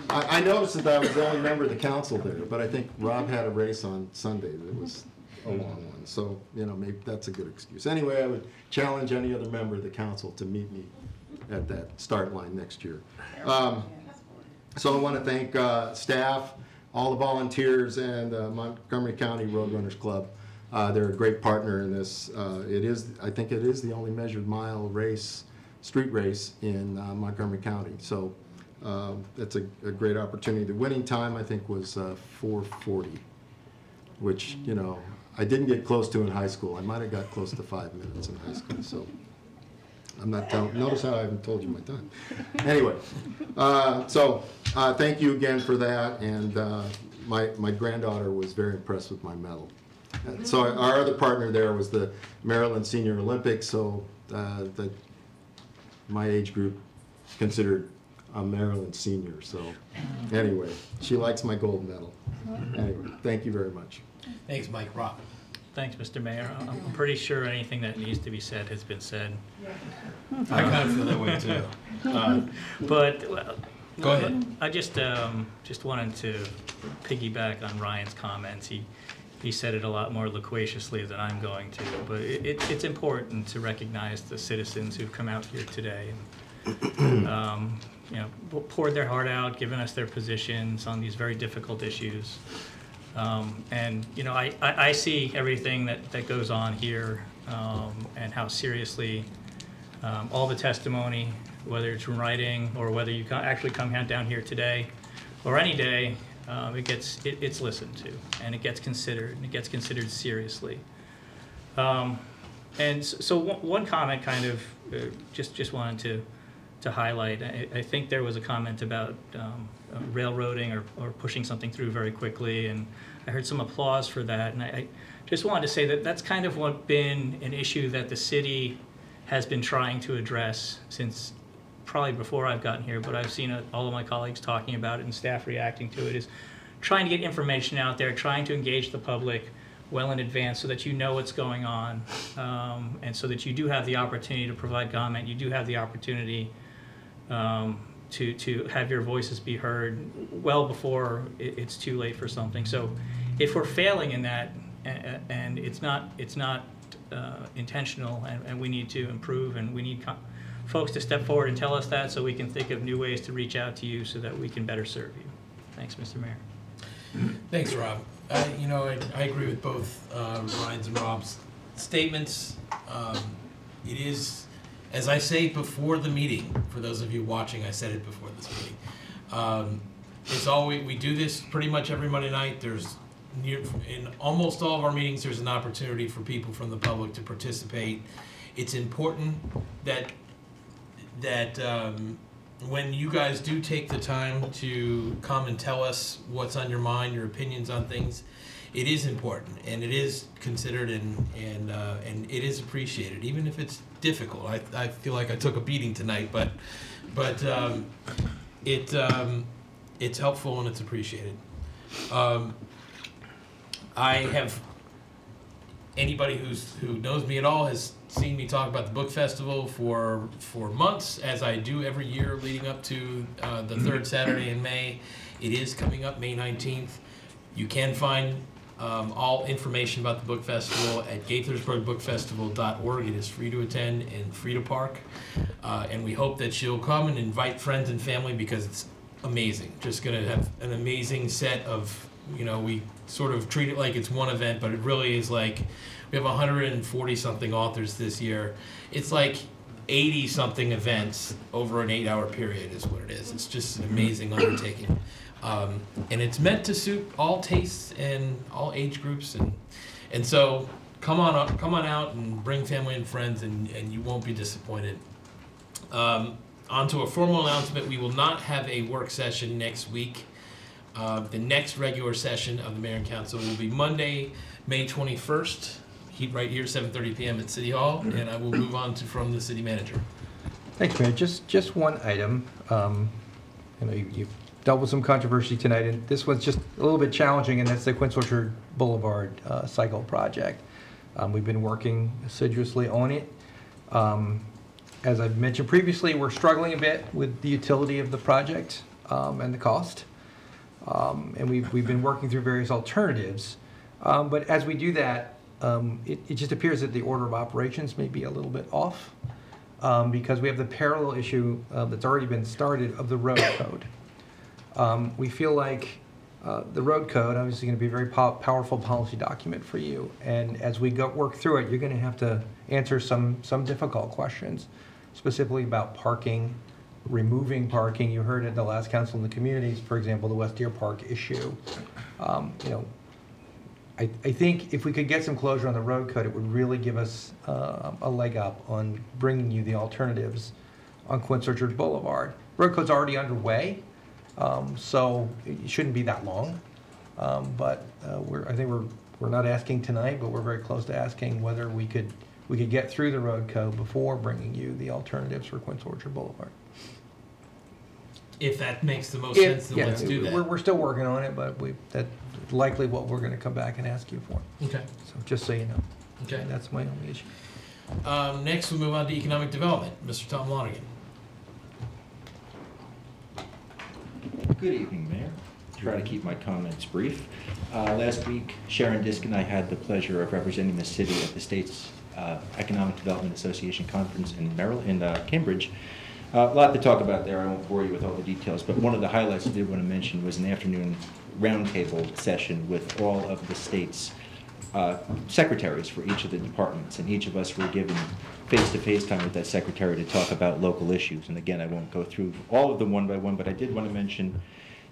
I noticed that I was the only member of the council there, but I think Rob had a race on Sunday that was a long one. So, maybe that's a good excuse. Anyway, I would challenge any other member of the council to meet me at that start line next year. So I want to thank staff, all the volunteers, and Montgomery County Roadrunners Club. They're a great partner in this. I think it is the only measured mile race, street race in Montgomery County. So It's a great opportunity. The winning time, I think, was 4:40, which, you know, I didn't get close to in high school. I might have got close to 5 minutes in high school, so I'm not telling. Notice how I haven't told you my time. Anyway, thank you again for that, and my granddaughter was very impressed with my medal. So our other partner there was the Maryland Senior Olympics, so my age group considered a Maryland senior. So anyway, she likes my gold medal. Anyway, thank you very much. Thanks, Mike. Rob. Thanks, Mr. Mayor. I'm pretty sure anything that needs to be said has been said. I kind of feel that way too. Go ahead. I just wanted to piggyback on Ryan's comments. He said it a lot more loquaciously than I'm going to, but it's important to recognize the citizens who've come out here today and you know, poured their heart out, given us their positions on these very difficult issues. And you know, I see everything that goes on here and how seriously all the testimony, whether it's in writing or whether you actually come down here today or any day, it's listened to and it gets considered seriously. And so one comment kind of just wanted to highlight. I think there was a comment about railroading or pushing something through very quickly, and I heard some applause for that. And I just wanted to say that that's kind of been an issue that the city has been trying to address since probably before I've gotten here, but I've seen all of my colleagues talking about it and staff reacting to it, is trying to get information out there, trying to engage the public well in advance so that you know what's going on, and so that you do have the opportunity to provide comment, you do have the opportunity to have your voices be heard well before it's too late for something. So if we're failing in that, and it's not intentional, and we need to improve, and we need folks to step forward and tell us that so we can think of new ways to reach out to you so that we can better serve you. Thanks, Mr. Mayor. Thanks, Rob. You know, I agree with both Ryan's and Rob's statements. It is, as I say before the meeting, for those of you watching, I said it before this meeting. It's always, we do this pretty much every Monday night. In almost all of our meetings, there's an opportunity for people from the public to participate. It's important that when you guys do take the time to come and tell us what's on your mind, your opinions on things, it is important and it is considered and it is appreciated, even if it's difficult. I feel like I took a beating tonight, but it's helpful and it's appreciated. Anybody who knows me at all has seen me talk about the book festival for months, as I do every year leading up to the third Saturday in May. It is coming up May 19th. You can find all information about the book festival at Gaithersburgbookfestival.org. It is free to attend and free to park. And we hope that you'll come and invite friends and family because it's amazing. Just going to have an amazing set of, you know, we sort of treat it like it's one event, but it really is like, we have 140 something authors this year. It's like 80 something events over an 8-hour period is what it is. It's just an amazing undertaking. And it's meant to suit all tastes and all age groups. And so come on out and bring family and friends and you won't be disappointed. On to a formal announcement. We will not have a work session next week. The next regular session of the Mayor and Council will be Monday, May 21st, right here, 7:30 p.m. at City Hall, and I will move on from the City Manager. Thanks, Mayor. Just one item. You know, you've dealt with some controversy tonight, and this one's just a little bit challenging, and that's the Quince Orchard Boulevard cycle project. We've been working assiduously on it. As I've mentioned previously, we're struggling a bit with the utility of the project and the cost. And we've been working through various alternatives. But as we do that, it just appears that the order of operations may be a little bit off because we have the parallel issue that's already been started of the road code. We feel like the road code obviously going to be a very powerful policy document for you. And as we work through it, you're going to have to answer some difficult questions, specifically about parking, removing parking. You heard at the last council in the communities, for example, the West Deer Park issue. You know, I think if we could get some closure on the road code, it would really give us a leg up on bringing you the alternatives on Quince Orchard Boulevard. Road code's already underway, so it shouldn't be that long. But I think we're not asking tonight, but we're very close to asking whether we could get through the road code before bringing you the alternatives for Quince Orchard Boulevard. If that makes the most sense, then let's do that. We're still working on it, but that's likely what we're going to come back and ask you for. Okay. So just so you know. Okay. That's my only issue. Next, we'll move on to economic development. Mr. Tom Lonigan. Good evening, Mayor. Try to keep my comments brief. Last week, Sharon Disk and I had the pleasure of representing the city at the state's Economic Development Association conference in Cambridge. A lot to talk about there. I won't bore you with all the details, but one of the highlights I did want to mention was an afternoon roundtable session with all of the state's secretaries for each of the departments, and each of us were given face-to-face time with that secretary to talk about local issues. And again, I won't go through all of them one by one, but I did want to mention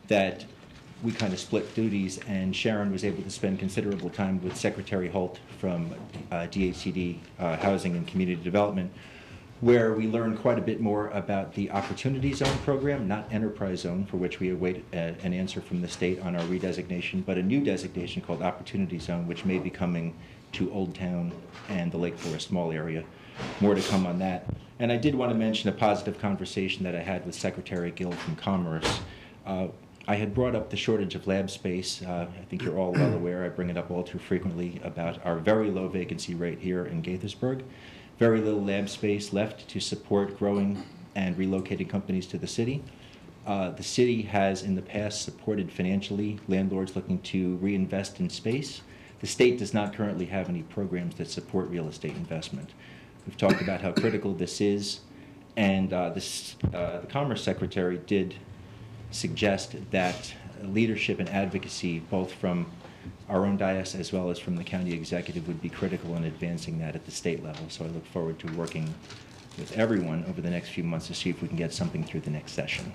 that we kind of split duties, and Sharon was able to spend considerable time with Secretary Holt from DHCD, Housing and Community Development, where we learned quite a bit more about the Opportunity Zone program, not Enterprise Zone, for which we await an answer from the state on our redesignation, but a new designation called Opportunity Zone, which may be coming to Old Town and the Lake Forest Mall area. More to come on that. And I did want to mention a positive conversation that I had with Secretary Gill from Commerce. I had brought up the shortage of lab space. I think you're all well aware, I bring it up all too frequently, about our very low vacancy rate here in Gaithersburg. Very little lab space left to support growing and relocating companies to the city. The city has in the past supported financially landlords looking to reinvest in space. The state does not currently have any programs that support real estate investment. We've talked about how critical this is, and the Commerce Secretary did suggest that leadership and advocacy, both from our own dais as well as from the county executive, would be critical in advancing that at the state level. So I look forward to working with everyone over the next few months to see if we can get something through the next session.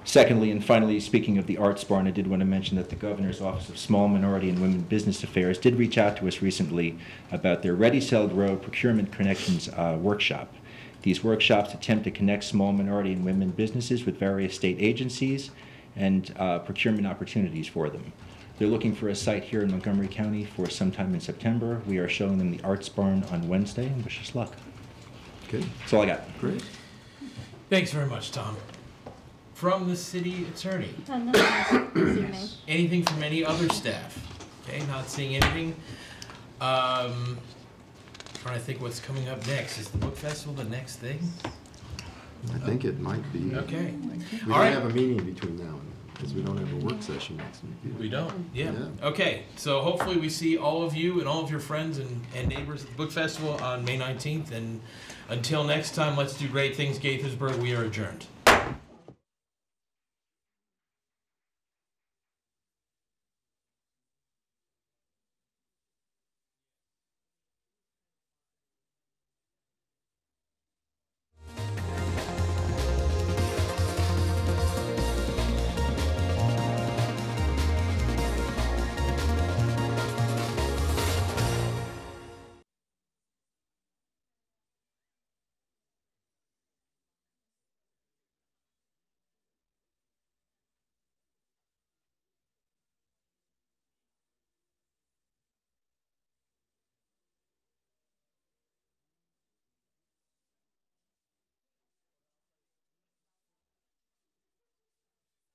Secondly, and finally, speaking of the Arts Barn, I did want to mention that the Governor's Office of Small Minority and Women Business Affairs did reach out to us recently about their Ready, Sell, Grow Procurement Connections workshop. These workshops attempt to connect small minority and women businesses with various state agencies and procurement opportunities for them. They're looking for a site here in Montgomery County for sometime in September. We are showing them the Arts Barn on Wednesday, and wish us luck. Good. That's all I got. Great. Thanks very much, Tom. From the city attorney. Anything from any other staff? Okay, not seeing anything. Trying to think what's coming up next. Is the book festival the next thing? I think it might be. Okay. We All don't right. have a meeting between now and because we don't have a work session next week either. We don't? Yeah. Okay, so hopefully we see all of you and all of your friends and neighbors at the book festival on May 19th. And until next time, let's do great things, Gaithersburg. We are adjourned.